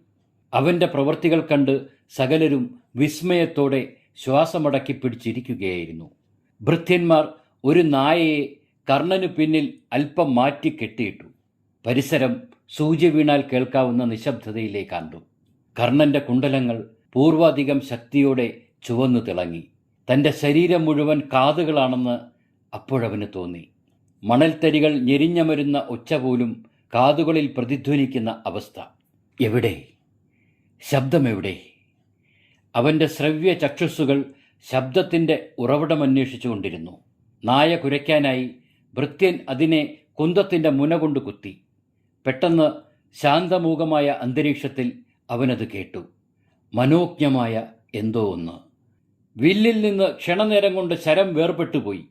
[SPEAKER 1] അവൻ്റെ പ്രവൃത്തികൾ കണ്ട് സകലരും വിസ്മയത്തോടെ ശ്വാസമടക്കി പിടിച്ചിരിക്കുകയായിരുന്നു. ഭൃത്യന്മാർ ഒരു നായയെ കർണനു പിന്നിൽ അല്പം മാറ്റി കെട്ടിയിട്ടു. പരിസരം സൂചി വീണാൽ കേൾക്കാവുന്ന നിശബ്ദതയിലേക്കാണ്ടു. കർണന്റെ കുണ്ടലങ്ങൾ പൂർവാധികം ശക്തിയോടെ ചുവന്നു തിളങ്ങി. തൻ്റെ ശരീരം മുഴുവൻ കാതുകളാണെന്ന് അപ്പോഴവന് തോന്നി. മണൽത്തരികൾ ഞെരിഞ്ഞമരുന്ന ഒച്ച പോലും കാതുകളിൽ പ്രതിധ്വനിക്കുന്ന അവസ്ഥ. എവിടെ? ശബ്ദമെവിടെ? അവൻ്റെ ശ്രവ്യ ചക്ഷുസ്സുകൾ ശബ്ദത്തിൻ്റെ ഉറവിടമന്വേഷിച്ചു കൊണ്ടിരുന്നു. നായ കുരയ്ക്കാനായി ഭൃത്യൻ അതിനെ കുന്തത്തിൻ്റെ മുന കൊണ്ട് കുത്തി. പെട്ടെന്ന് ശാന്തമൂകമായ അന്തരീക്ഷത്തിൽ അവനത് കേട്ടു. മനോജ്ഞമായ എന്തോ ഒന്ന്. വില്ലിൽ നിന്ന് ക്ഷണനേരം കൊണ്ട് ശരം വേർപെട്ടുപോയി.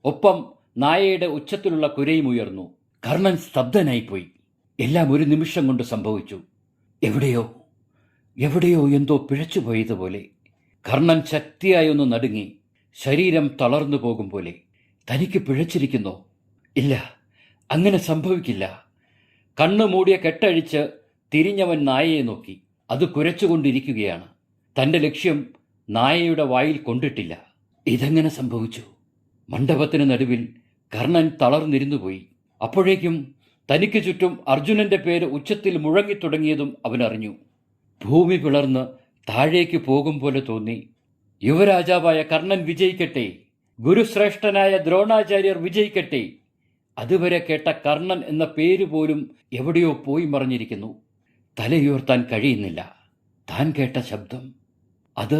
[SPEAKER 1] ഒപ്പം നായയുടെ ഉച്ചത്തിലുള്ള കുരയും ഉയർന്നു. കർണൻ സ്തബ്ധനായിപ്പോയി. എല്ലാം ഒരു നിമിഷം കൊണ്ട് സംഭവിച്ചു. എവിടെയോ എവിടെയോ എന്തോ പിഴച്ചുപോയതുപോലെ. കർണൻ ശക്തിയായൊന്ന് നടുങ്ങി. ശരീരം തളർന്നു പോകും പോലെ. തനിക്ക് പിഴച്ചിരിക്കുന്നോ? ഇല്ല, അങ്ങനെ സംഭവിക്കില്ല. കണ്ണു മൂടിയ കെട്ടഴിച്ച് തിരിഞ്ഞവൻ നായയെ നോക്കി. അത് കുരച്ചുകൊണ്ടിരിക്കുകയാണ്. തന്റെ ലക്ഷ്യം നായയുടെ വായിൽ കൊണ്ടിട്ടില്ല. ഇതെങ്ങനെ സംഭവിച്ചു? മണ്ഡപത്തിന് നടുവിൽ കർണൻ തളർന്നിരുന്നുപോയി. അപ്പോഴേക്കും തനിക്ക് ചുറ്റും അർജുനന്റെ പേര് ഉച്ചത്തിൽ മുഴങ്ങിത്തുടങ്ങിയതും അവനറിഞ്ഞു. ഭൂമി പിളർന്ന് താഴേക്ക് പോകും പോലെ തോന്നി. യുവരാജാവായ കർണൻ വിജയിക്കട്ടെ, ഗുരുശ്രേഷ്ഠനായ ദ്രോണാചാര്യർ വിജയിക്കട്ടെ. അതുവരെ കേട്ട കർണൻ എന്ന പേര് പോലും എവിടെയോ പോയി മറിഞ്ഞിരിക്കുന്നു. തലയുയർത്താൻ കഴിയുന്നില്ല. താൻ കേട്ട ശബ്ദം അത്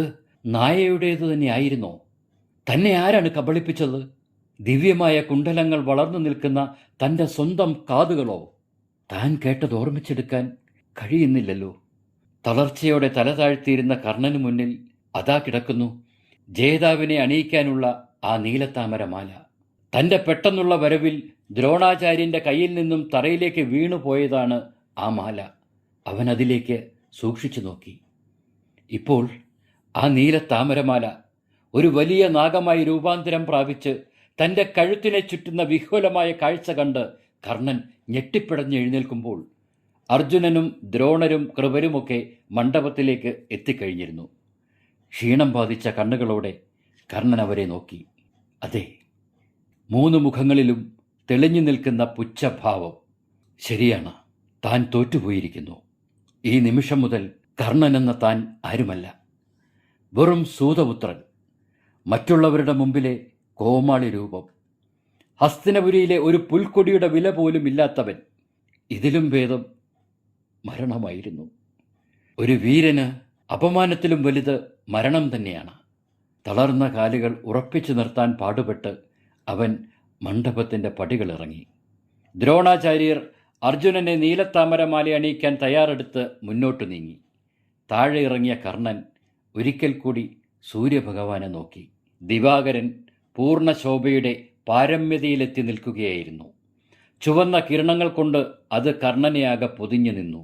[SPEAKER 1] നായയുടേതു തന്നെയായിരുന്നോ? തന്നെ ആരാണ് കബളിപ്പിച്ചത്? ദിവ്യമായ കുണ്ഡലങ്ങൾ വളർന്നു നിൽക്കുന്ന തൻ്റെ സ്വന്തം കാതുകളോ? താൻ കേട്ടത് ഓർമ്മിച്ചെടുക്കാൻ കഴിയുന്നില്ലല്ലോ. തളർച്ചയോടെ തല താഴ്ത്തിയിരുന്ന കർണന് മുന്നിൽ അതാ കിടക്കുന്നു ജേതാവിനെ അണിയിക്കാനുള്ള ആ നീലത്താമരമാല. തൻ്റെ പെട്ടെന്നുള്ള വരവിൽ ദ്രോണാചാര്യന്റെ കയ്യിൽ നിന്നും തറയിലേക്ക് വീണുപോയതാണ് ആ മാല. അവൻ അതിലേക്ക് സൂക്ഷിച്ചു നോക്കി. ഇപ്പോൾ ആ നീലത്താമരമാല ഒരു വലിയ നാഗമായി രൂപാന്തരം പ്രാപിച്ച് തൻ്റെ കഴുത്തിനെ ചുറ്റുന്ന വിഹ്വലമായ കാഴ്ച കണ്ട് കർണൻ ഞെട്ടിപ്പിടഞ്ഞ് എഴുന്നേൽക്കുമ്പോൾ അർജുനനും ദ്രോണരും കൃപരുമൊക്കെ മണ്ഡപത്തിലേക്ക് എത്തിക്കഴിഞ്ഞിരുന്നു. ക്ഷീണം ബാധിച്ച കണ്ണുകളോടെ കർണൻ അവരെ നോക്കി. അതെ, 3 മുഖങ്ങളിലും തെളിഞ്ഞു നിൽക്കുന്ന പുച്ഛഭാവം. ശരിയാണ്, താൻ തോറ്റുപോയിരിക്കുന്നു. ഈ നിമിഷം മുതൽ കർണൻ എന്ന താൻ ആരുമല്ല. വെറും സൂതപുത്രൻ. മറ്റുള്ളവരുടെ മുമ്പിലെ കോമാളി രൂപം. ഹസ്തിനപുരിയിലെ ഒരു പുൽക്കൊടിയുടെ വില പോലും ഇല്ലാത്തവൻ. ഇതിലും ഭേദം മരണമായിരുന്നു. ഒരു വീരന് അപമാനത്തിലും വലുത് മരണം തന്നെയാണ്. തളർന്ന കാലുകൾ ഉറപ്പിച്ചു നിർത്താൻ പാടുപെട്ട് അവൻ മണ്ഡപത്തിൻ്റെ പടികളിറങ്ങി. ദ്രോണാചാര്യർ അർജുനനെ നീലത്താമരമാല അണിയിക്കാൻ തയ്യാറെടുത്ത് മുന്നോട്ടു നീങ്ങി. താഴെ ഇറങ്ങിയ കർണൻ ഒരിക്കൽ കൂടി സൂര്യഭഗവാനെ നോക്കി. ദിവാകരൻ പൂർണ്ണ ശോഭയുടെ പാരമ്യതയിലെത്തി നിൽക്കുകയായിരുന്നു. ചുവന്ന കിരണങ്ങൾ കൊണ്ട് അത് കർണനെയാകെ പൊതിഞ്ഞു നിന്നു.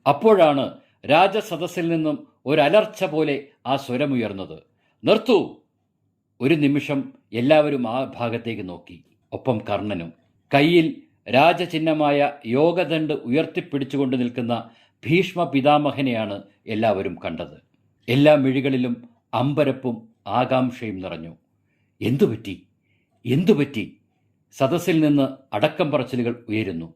[SPEAKER 1] അപ്പോഴാണ് രാജസദസ്സിൽ നിന്നും ഒരലർച്ച പോലെ ആ സ്വരമുയർന്നത്. നിർത്തൂ! ഒരു നിമിഷം എല്ലാവരും ആ ഭാഗത്തേക്ക് നോക്കി. ഒപ്പം കർണനും. കയ്യിൽ രാജചിഹ്നമായ യോഗദണ്ഡ് ഉയർത്തിപ്പിടിച്ചുകൊണ്ട് നിൽക്കുന്ന ഭീഷ്മ പിതാമഹനെയാണ് എല്ലാവരും കണ്ടത്. എല്ലാ മിഴികളിലും അമ്പരപ്പും ആകാംക്ഷയും നിറഞ്ഞു. എന്തുപറ്റി? എന്തുപറ്റി? സദസ്സിൽ നിന്ന് അടക്കം പറച്ചിലുകൾ ഉയരുന്നു.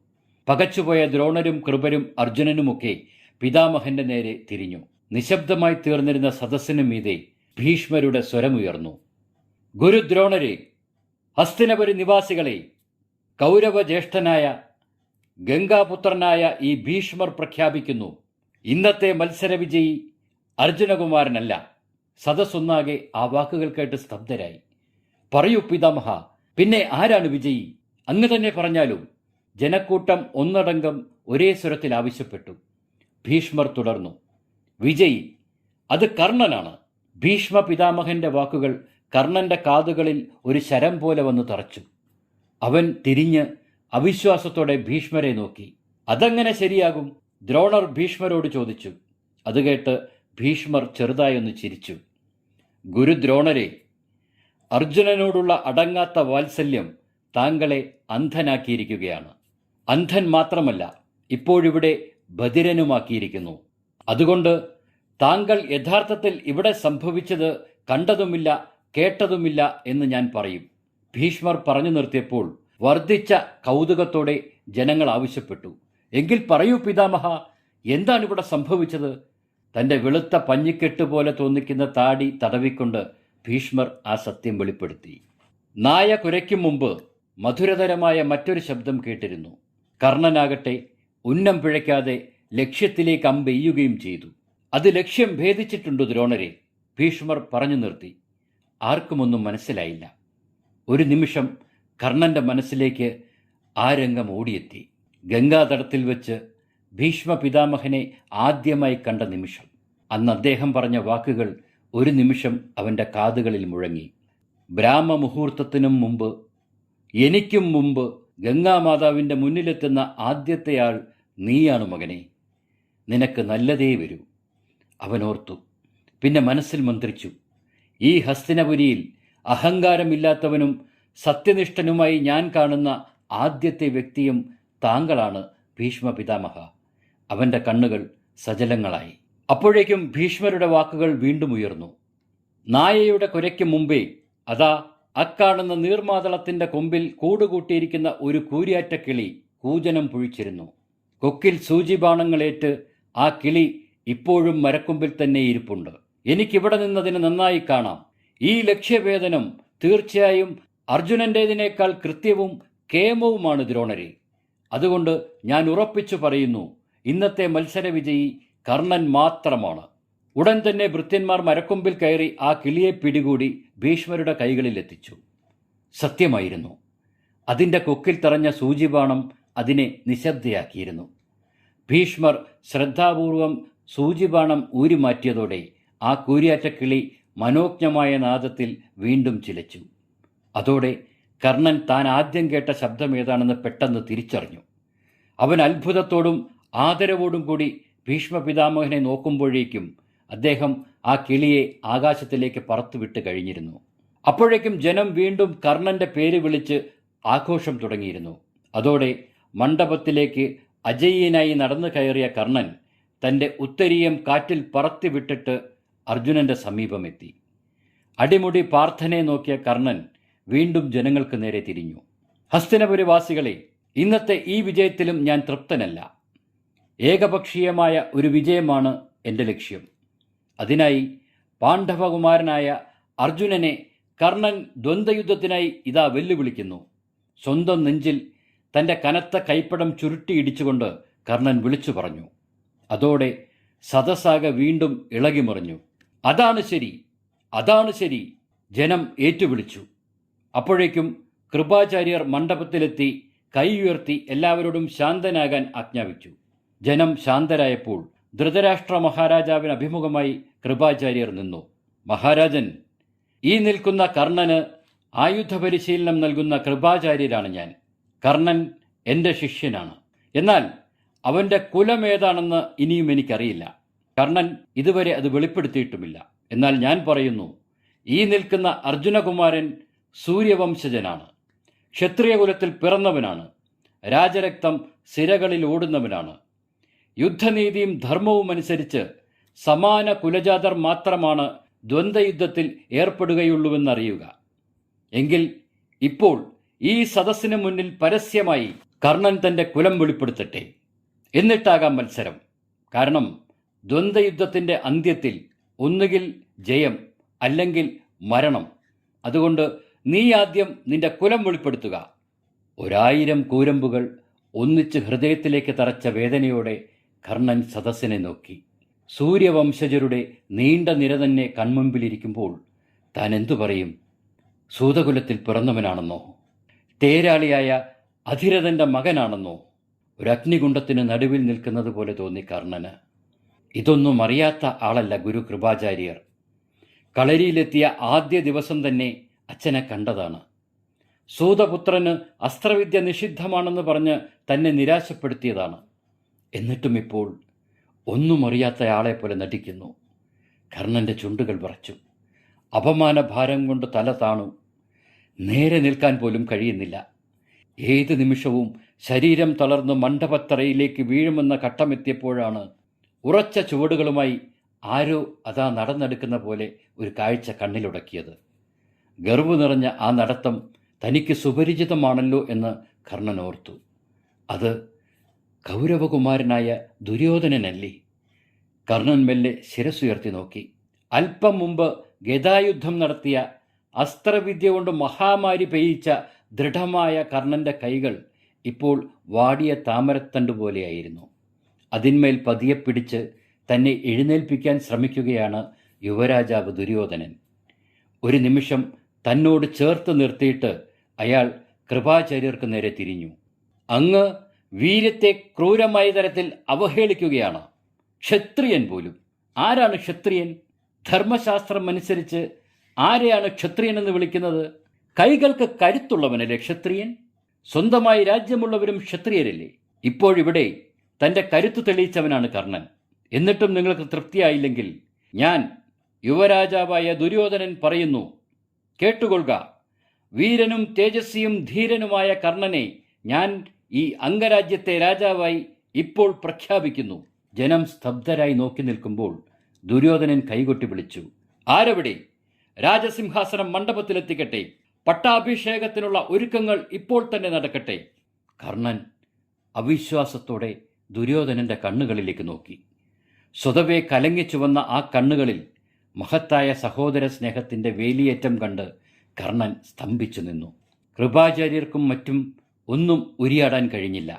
[SPEAKER 1] പകച്ചുപോയ ദ്രോണരും കൃപരും അർജുനനുമൊക്കെ പിതാമഹന്റെ നേരെ തിരിഞ്ഞു. നിശബ്ദമായി തീർന്നിരുന്ന സദസ്സിനു മീതെ ഭീഷ്മരുടെ സ്വരമുയർന്നു. ഗുരുദ്രോണരെ, ഹസ്തിനപുരി നിവാസികളെ, കൗരവജ്യേഷ്ഠനായ ഗംഗാപുത്രനായ ഈ ഭീഷ്മർ പ്രഖ്യാപിക്കുന്നു, ഇന്നത്തെ മത്സരവിജയി അർജുനകുമാരനല്ല. സദസ്സൊന്നാകെ ആ വാക്കുകൾ കേട്ട് സ്തബ്ധരായി. പറയൂ പിതാമഹ, പിന്നെ ആരാണ് വിജയി? അങ്ങ് തന്നെ പറഞ്ഞാലും. ജനക്കൂട്ടം ഒന്നടങ്കം ഒരേ സ്വരത്തിൽ ആവശ്യപ്പെട്ടു. ഭീഷ്മർ തുടർന്നു. വിജയി അത് കർണനാണ്. ഭീഷ്മ പിതാമഹന്റെ വാക്കുകൾ കർണന്റെ കാതുകളിൽ ഒരു ശരം പോലെ വന്നു തറച്ചു. അവൻ തിരിഞ്ഞ് അവിശ്വാസത്തോടെ ഭീഷ്മരെ നോക്കി. അതെങ്ങനെ ശരിയാകും? ദ്രോണർ ഭീഷ്മരോട് ചോദിച്ചു. അത് കേട്ട് ഭീഷ്മർ ചെറുതായൊന്ന് ചിരിച്ചു. ഗുരുദ്രോണരെ, അർജുനനോടുള്ള അടങ്ങാത്ത വാത്സല്യം താങ്കളെ അന്ധനാക്കിയിരിക്കുകയാണ്. അന്ധൻ മാത്രമല്ല, ഇപ്പോഴിവിടെ ബധിരനുമാക്കിയിരിക്കുന്നു. അതുകൊണ്ട് താങ്കൾ യഥാർത്ഥത്തിൽ ഇവിടെ സംഭവിച്ചത് കണ്ടതുമില്ല കേട്ടതുമില്ല എന്ന് ഞാൻ പറയും. ഭീഷ്മർ പറഞ്ഞു നിർത്തിയപ്പോൾ വർദ്ധിച്ച കൗതുകത്തോടെ ജനങ്ങൾ ആവശ്യപ്പെട്ടു. എങ്കിൽ പറയൂ പിതാമഹ, എന്താണിവിടെ സംഭവിച്ചത്? തൻ്റെ വെളുത്ത പഞ്ഞിക്കെട്ട് പോലെ തോന്നിക്കുന്ന താടി തടവിക്കൊണ്ട് ഭീഷ്മർ ആ സത്യം വെളിപ്പെടുത്തി. നായ കുരയ്ക്കും മുമ്പ് മധുരതരമായ മറ്റൊരു ശബ്ദം കേട്ടിരുന്നു. കർണനാകട്ടെ ഉന്നം പിഴയ്ക്കാതെ ലക്ഷ്യത്തിലേക്ക് അമ്പെയ്യുകയും ചെയ്തു. അത് ലക്ഷ്യം ഭേദിച്ചിട്ടുണ്ട് ദ്രോണരെ, ഭീഷ്മർ പറഞ്ഞു നിർത്തി. ആർക്കുമൊന്നും മനസ്സിലായില്ല. ഒരു നിമിഷം കർണന്റെ മനസ്സിലേക്ക് ആ രംഗം ഓടിയെത്തി. ഗംഗാതടത്തിൽ വെച്ച് ഭീഷ്മ പിതാമഹനെ ആദ്യമായി കണ്ട നിമിഷം. അന്ന് അദ്ദേഹം പറഞ്ഞ വാക്കുകൾ ഒരു നിമിഷം അവൻ്റെ കാതുകളിൽ മുഴങ്ങി. ബ്രാഹ്മമുഹൂർത്തത്തിനും മുമ്പ്, എനിക്കും മുമ്പ് ഗംഗാമാതാവിൻ്റെ മുന്നിലെത്തുന്ന ആദ്യത്തെയാൾ നീയാണ് മകനെ. നിനക്ക് നല്ലതേ വരൂ. അവനോർത്തു. പിന്നെ മനസ്സിൽ മന്ത്രിച്ചു, ഈ ഹസ്തിനപുരിയിൽ അഹങ്കാരമില്ലാത്തവനും സത്യനിഷ്ഠനുമായി ഞാൻ കാണുന്ന ആദ്യത്തെ വ്യക്തിയും താങ്കളാണ് ഭീഷ്മ പിതാമഹ. അവൻ്റെ കണ്ണുകൾ സജലങ്ങളായി. അപ്പോഴേക്കും ഭീഷ്മരുടെ വാക്കുകൾ വീണ്ടും ഉയർന്നു. നായയുടെ കുരയ്ക്ക് മുമ്പേ അതാ അക്കാണുന്ന നീർമാതളത്തിൻ്റെ കൊമ്പിൽ കൂടുകൂട്ടിയിരിക്കുന്ന ഒരു കൂരിയാറ്റ കിളി കൂജനം പുഴിച്ചിരുന്നു. കൊക്കിൽ സൂചിബാണങ്ങളേറ്റ് ആ കിളി ഇപ്പോഴും മരക്കൊമ്പിൽ തന്നെ ഇരിപ്പുണ്ട്. എനിക്കിവിടെ നിന്നതിന് നന്നായി കാണാം. ഈ ലക്ഷ്യഭേദനം തീർച്ചയായും അർജുനൻ്റേതിനേക്കാൾ കൃത്യവും കേമവുമാണ് ദ്രോണരെ. അതുകൊണ്ട് ഞാൻ ഉറപ്പിച്ചു പറയുന്നു, ഇന്നത്തെ മത്സര വിജയി കർണൻ മാത്രമാണ്. ഉടൻ തന്നെ ഭൃത്യന്മാർ മരക്കൊമ്പിൽ കയറി ആ കിളിയെ പിടികൂടി ഭീഷ്മരുടെ കൈകളിലെത്തിച്ചു. സത്യമായിരുന്നു, അതിൻ്റെ കൊക്കിൽ തറഞ്ഞ സൂചിബാണം അതിനെ നിശബ്ദയാക്കിയിരുന്നു. ഭീഷ്മർ ശ്രദ്ധാപൂർവം സൂചിബാണം ഊരിമാറ്റിയതോടെ ആ കൂരിയാറ്റ കിളി മനോജ്ഞമായ നാദത്തിൽ വീണ്ടും ചിലച്ചു. അതോടെ കർണൻ താൻ ആദ്യം കേട്ട ശബ്ദമേതാണെന്ന് പെട്ടെന്ന് തിരിച്ചറിഞ്ഞു. അവൻ അത്ഭുതത്തോടും ആദരവോടും കൂടി ഭീഷ്മ പിതാമഹനെ നോക്കുമ്പോഴേക്കും അദ്ദേഹം ആ കിളിയെ ആകാശത്തിലേക്ക് പറത്തുവിട്ട് കഴിഞ്ഞിരുന്നു. അപ്പോഴേക്കും ജനം വീണ്ടും കർണന്റെ പേര് വിളിച്ച് ആഘോഷം തുടങ്ങിയിരുന്നു. അതോടെ മണ്ഡപത്തിലേക്ക് അജയ്യനായി നടന്നു കയറിയ കർണൻ തൻ്റെ ഉത്തരീയം കാറ്റിൽ പറത്തിവിട്ടിട്ട് അർജുനന്റെ സമീപമെത്തി. അടിമുടി പാർത്ഥനെ നോക്കിയ കർണൻ വീണ്ടും ജനങ്ങൾക്ക് നേരെ തിരിഞ്ഞു. ഹസ്തിനപുരവാസികളെ, ഇന്നത്തെ ഈ വിജയത്തിലും ഞാൻ തൃപ്തനല്ല. ഏകപക്ഷീയമായ ഒരു വിജയമാണ് എൻ്റെ ലക്ഷ്യം. അതിനായി പാണ്ഡവകുമാരനായ അർജുനനെ കർണൻ ദ്വന്ദ്വയുദ്ധത്തിനായി ഇതാ വെല്ലുവിളിക്കുന്നു. സ്വന്തം നെഞ്ചിൽ തൻ്റെ കനത്ത കൈപ്പടം ചുരുട്ടിയിടിച്ചുകൊണ്ട് കർണൻ വിളിച്ചു പറഞ്ഞു. അതോടെ സദസ്സാകെ വീണ്ടും ഇളകിമറിഞ്ഞു. അതാണ് ശരി, അതാണ് ശരി, ജനം ഏറ്റുവിളിച്ചു. അപ്പോഴേക്കും കൃപാചാര്യർ മണ്ഡപത്തിലെത്തി കൈ ഉയർത്തി എല്ലാവരോടും ശാന്തനാകാൻ ആജ്ഞാപിച്ചു. ജനം ശാന്തരായപ്പോൾ ധൃതരാഷ്ട്ര മഹാരാജാവിന് അഭിമുഖമായി കൃപാചാര്യർ നിന്നു. മഹാരാജൻ, ഈ നിൽക്കുന്ന കർണന് ആയുധ പരിശീലനം നൽകുന്ന കൃപാചാര്യരാണ് ഞാൻ. കർണൻ എൻ്റെ ശിഷ്യനാണ്. എന്നാൽ അവൻ്റെ കുലമേതാണെന്ന് ഇനിയും എനിക്കറിയില്ല. കർണൻ ഇതുവരെ അത് വെളിപ്പെടുത്തിയിട്ടുമില്ല. എന്നാൽ ഞാൻ പറയുന്നു, ഈ നിൽക്കുന്ന അർജുനകുമാരൻ സൂര്യവംശജനാണ്. ക്ഷത്രിയകുലത്തിൽ പിറന്നവനാണ്. രാജരക്തം സിരകളിൽ ഓടുന്നവനാണ്. യുദ്ധനീതിയും ധർമ്മവും അനുസരിച്ച് സമാന കുലജാതർ മാത്രമാണ് ദ്വന്ദ്വയുദ്ധത്തിൽ ഏർപ്പെടുകയുള്ളൂവെന്നറിയുക. എങ്കിൽ ഇപ്പോൾ ഈ സദസ്സിന് മുന്നിൽ പരസ്യമായി കർണൻ തൻ്റെ കുലം വെളിപ്പെടുത്തട്ടെ. എന്നിട്ടാകാം മത്സരം. കാരണം ദ്വന്ദ്വയുദ്ധത്തിൻ്റെ അന്ത്യത്തിൽ ഒന്നുകിൽ ജയം അല്ലെങ്കിൽ മരണം. അതുകൊണ്ട് നീ ആദ്യം നിന്റെ കുലം വെളിപ്പെടുത്തുക. 1000 കൂരമ്പുകൾ ഒന്നിച്ച് ഹൃദയത്തിലേക്ക് തറച്ച വേദനയോടെ കർണൻ സദസ്സിനെ നോക്കി. സൂര്യവംശജരുടെ നീണ്ട നിര തന്നെ കൺമുമ്പിലിരിക്കുമ്പോൾ താൻ എന്തു പറയും? സൂതകുലത്തിൽ പിറന്നവനാണെന്നോ? തേരാളിയായ അധിരഥൻ്റെ മകനാണെന്നോ? ഒരു അഗ്നികുണ്ഡത്തിന് നടുവിൽ നിൽക്കുന്നത് പോലെ തോന്നി കർണന്. ഇതൊന്നും അറിയാത്ത ആളല്ല ഗുരു കൃപാചാര്യർ. കളരിയിലെത്തിയ ആദ്യ ദിവസം തന്നെ അച്ഛനെ കണ്ടതാണ്. സൂതപുത്രന് അസ്ത്രവിദ്യ നിഷിദ്ധമാണെന്ന് പറഞ്ഞ് തന്നെ നിരാശപ്പെടുത്തിയതാണ്. എന്നിട്ടും ഇപ്പോൾ ഒന്നും അറിയാത്തയാളെ പോലെ നടിക്കുന്നു. കർണൻ്റെ ചുണ്ടുകൾ വിറച്ചു. അപമാനഭാരം കൊണ്ട് തല താണു. നേരെ നിൽക്കാൻ പോലും കഴിയുന്നില്ല. ഏത് നിമിഷവും ശരീരം തളർന്ന് മണ്ഡപത്തറയിലേക്ക് വീഴുമെന്ന ഘട്ടമെത്തിയപ്പോഴാണ് ഉറച്ച ചുവടുകളുമായി ആരോ അതാ നടന്നെടുക്കുന്ന പോലെ ഒരു കാഴ്ച കണ്ണിലുടക്കിയത്. ഗർവ് നിറഞ്ഞ ആ നടത്തം തനിക്ക് സുപരിചിതമാണല്ലോ എന്ന് കർണൻ ഓർത്തു. അത് കൗരവകുമാരനായ ദുര്യോധനനല്ലേ? കർണൻ മെല്ലെ ശിരസ്സുയർത്തി നോക്കി. അല്പം മുമ്പ് ഗദായുദ്ധം നടത്തിയ, അസ്ത്രവിദ്യ കൊണ്ട് മഹാമാരി പെയ്യിച്ച ദൃഢമായ കർണൻ്റെ കൈകൾ ഇപ്പോൾ വാടിയ താമരത്തണ്ട് പോലെയായിരുന്നു. അതിന്മേൽ പതിയെ പിടിച്ച് തന്നെ എഴുന്നേൽപ്പിക്കാൻ ശ്രമിക്കുകയാണ് യുവരാജാവ് ദുര്യോധനൻ. ഒരു നിമിഷം തന്നോട് ചേർത്ത് നിർത്തിയിട്ട് അയാൾ കൃപാചാര്യർക്ക് നേരെ തിരിഞ്ഞു. അങ്ങ് വീര്യത്തെ ക്രൂരമായ തരത്തിൽ അവഹേളിക്കുകയാണ്. ക്ഷത്രിയൻ പോലും. ആരാണ് ക്ഷത്രിയൻ? ധർമ്മശാസ്ത്രം അനുസരിച്ച് ആരെയാണ് ക്ഷത്രിയനെന്ന് വിളിക്കുന്നത്? കൈകൾക്ക് കരുത്തുള്ളവനല്ലേ ക്ഷത്രിയൻ? സ്വന്തമായി രാജ്യമുള്ളവരും ക്ഷത്രിയരല്ലേ? ഇപ്പോഴിവിടെ തൻ്റെ കരുത്ത് തെളിയിച്ചവനാണ് കർണൻ. എന്നിട്ടും നിങ്ങൾക്ക് തൃപ്തിയായില്ലെങ്കിൽ ഞാൻ യുവരാജാവായ ദുര്യോധനൻ പറയുന്നു, കേട്ടുകൊള്ളുക. വീരനും തേജസ്വിയും ധീരനുമായ കർണനെ ഞാൻ ഈ അംഗരാജ്യത്തെ രാജാവായി ഇപ്പോൾ പ്രഖ്യാപിക്കുന്നു. ജനം സ്തബ്ധരായി നോക്കി നിൽക്കുമ്പോൾ ദുര്യോധനൻ കൈകൊട്ടി വിളിച്ചു, ആരവിടെ? രാജസിംഹാസനം മണ്ഡപത്തിലെത്തിക്കട്ടെ. പട്ടാഭിഷേകത്തിനുള്ള ഒരുക്കങ്ങൾ ഇപ്പോൾ തന്നെ നടക്കട്ടെ. കർണൻ അവിശ്വാസത്തോടെ ദുര്യോധനന്റെ കണ്ണുകളിലേക്ക് നോക്കി. സ്വതവേ കലങ്ങിച്ചു വന്ന ആ കണ്ണുകളിൽ മഹത്തായ സഹോദര സ്നേഹത്തിന്റെ വേലിയേറ്റം കണ്ട് കർണൻ സ്തംഭിച്ചു നിന്നു. കൃപാചാര്യർക്കും മറ്റും ഒന്നും ഉരിയാടാൻ കഴിഞ്ഞില്ല.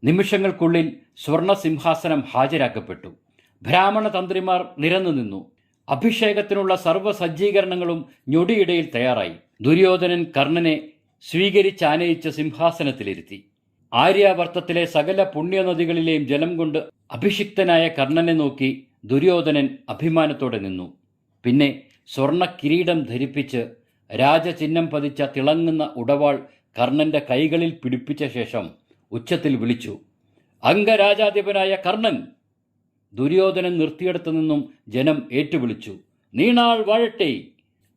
[SPEAKER 1] നിമിഷങ്ങൾക്കുള്ളിൽ സ്വർണസിംഹാസനം ഹാജരാക്കപ്പെട്ടു. ബ്രാഹ്മണ തന്ത്രിമാർ നിരന്നു നിന്നു. അഭിഷേകത്തിനുള്ള സർവ്വസജ്ജീകരണങ്ങളും ഞൊടിയിടയിൽ തയ്യാറായി. ദുര്യോധനൻ കർണനെ സ്വീകരിച്ചാനയിച്ച് സിംഹാസനത്തിലിരുത്തി. ആര്യാവർത്തത്തിലെ സകല പുണ്യനദികളിലെയും ജലം കൊണ്ട് അഭിഷിക്തനായ കർണനെ നോക്കി ദുര്യോധനൻ അഭിമാനത്തോടെ നിന്നു. പിന്നെ സ്വർണ്ണ കിരീടം ധരിപ്പിച്ച് രാജചിഹ്നം പതിച്ച തിളങ്ങുന്ന ഉടവാൾ കർണന്റെ കൈകളിൽ പിടിപ്പിച്ച ശേഷം ഉച്ചത്തിൽ വിളിച്ചു, അംഗരാജാധിപനായ കർണൻ! ദുര്യോധനൻ നിർത്തിയിടത്തു നിന്നും ജനം ഏറ്റുവിളിച്ചു, നീണാൾ വാഴട്ടെ!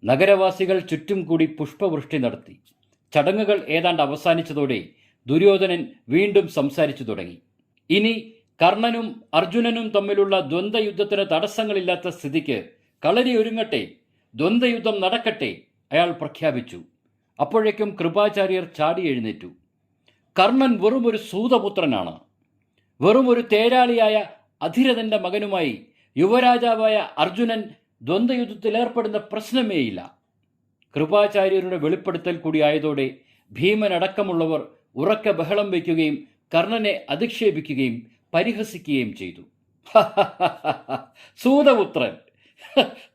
[SPEAKER 1] നഗരവാസികൾ ചുറ്റും കൂടി പുഷ്പവൃഷ്ടി നടത്തി. ചടങ്ങുകൾ ഏതാണ്ട് അവസാനിച്ചതോടെ ദുര്യോധനൻ വീണ്ടും സംസാരിച്ചു തുടങ്ങി. ഇനി കർണനും അർജുനനും തമ്മിലുള്ള ദ്വന്ദ്വയുദ്ധത്തിന് തടസ്സങ്ങളില്ലാത്ത സ്ഥിതിക്ക് കളരി ഒരുങ്ങട്ടെ, ദ്വന്ദ്വയുദ്ധം നടക്കട്ടെ, അയാൾ പ്രഖ്യാപിച്ചു. അപ്പോഴേക്കും കൃപാചാര്യർ ചാടി എഴുന്നേറ്റു. കർണൻ വെറുമൊരു സൂതപുത്രനാണ്. വെറുമൊരു തേരാളിയായ അധിരഥന്റെ മകനുമായി യുവരാജാവായ അർജുനൻ ദ്വന്ദ്വയുദ്ധത്തിലേർപ്പെടുന്ന പ്രശ്നമേയില്ല. കൃപാചാര്യരുടെ വെളിപ്പെടുത്തൽ കൂടിയായതോടെ ഭീമനടക്കമുള്ളവർ ഉറക്കെ ബഹളം വയ്ക്കുകയും കർണനെ അധിക്ഷേപിക്കുകയും പരിഹസിക്കുകയും ചെയ്തു. സൂതപുത്രൻ,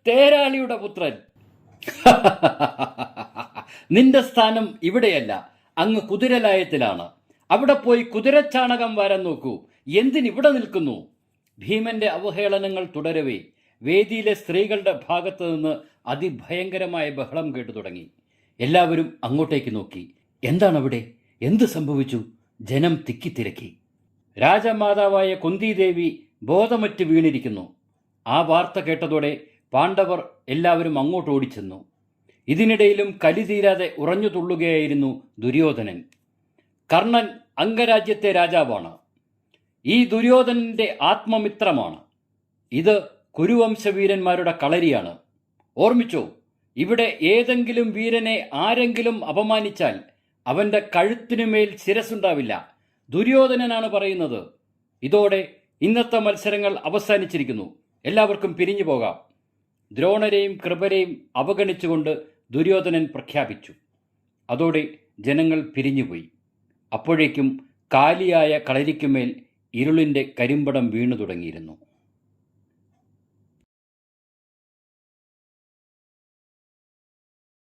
[SPEAKER 1] തേരാളിയുടെ പുത്രൻ, നിന്റെ സ്ഥാനം ഇവിടെയല്ല, അങ്ങ് കുതിരലായത്തിലാണ്. അവിടെ പോയി കുതിരച്ചാണകം വാരാൻ നോക്കൂ. എന്തിനിവിടെ നിൽക്കുന്നു? ഭീമന്റെ അവഹേളനങ്ങൾ തുടരവേ വേദിയിലെ സ്ത്രീകളുടെ ഭാഗത്തു നിന്ന് അതിഭയങ്കരമായ ബഹളം കേട്ടു തുടങ്ങി. എല്ലാവരും അങ്ങോട്ടേക്ക് നോക്കി. എന്താണവിടെ? എന്ത് സംഭവിച്ചു? ജനം തിക്കിത്തിരക്കി. രാജമാതാവായ കുന്തിദേവി ബോധമറ്റ് വീണിരിക്കുന്നു. ആ വാർത്ത കേട്ടതോടെ പാണ്ഡവർ എല്ലാവരും അങ്ങോട്ട് ഓടിച്ചെന്നു. ഇതിനിടയിലും കലി തീരാതെ ഉറഞ്ഞു തുള്ളുകയായിരുന്നു ദുര്യോധനൻ. കർണൻ അംഗരാജ്യത്തെ രാജാവാണ്. ഈ ദുര്യോധനന്റെ ആത്മമിത്രമാണ്. ഇത് കുരുവംശവീരന്മാരുടെ കളരിയാണ്. ഓർമ്മിച്ചോ, ഇവിടെ ഏതെങ്കിലും വീരനെ ആരെങ്കിലും അപമാനിച്ചാൽ അവന്റെ കഴുത്തിനുമേൽ ശിരസുണ്ടാവില്ല. ദുര്യോധനനാണ് പറയുന്നത്. ഇതോടെ ഇന്നത്തെ മത്സരങ്ങൾ അവസാനിച്ചിരിക്കുന്നു. എല്ലാവർക്കും പിരിഞ്ഞു പോകാം. ദ്രോണരെയും കൃപരെയും അവഗണിച്ചുകൊണ്ട് ദുര്യോധനൻ പ്രഖ്യാപിച്ചു. അതോടെ ജനങ്ങൾ പിരിഞ്ഞുപോയി. അപ്പോഴേക്കും കാലിയായ കളരിക്കുമേൽ ഇരുളിൻ്റെ കരിമ്പടം വീണു തുടങ്ങിയിരുന്നു.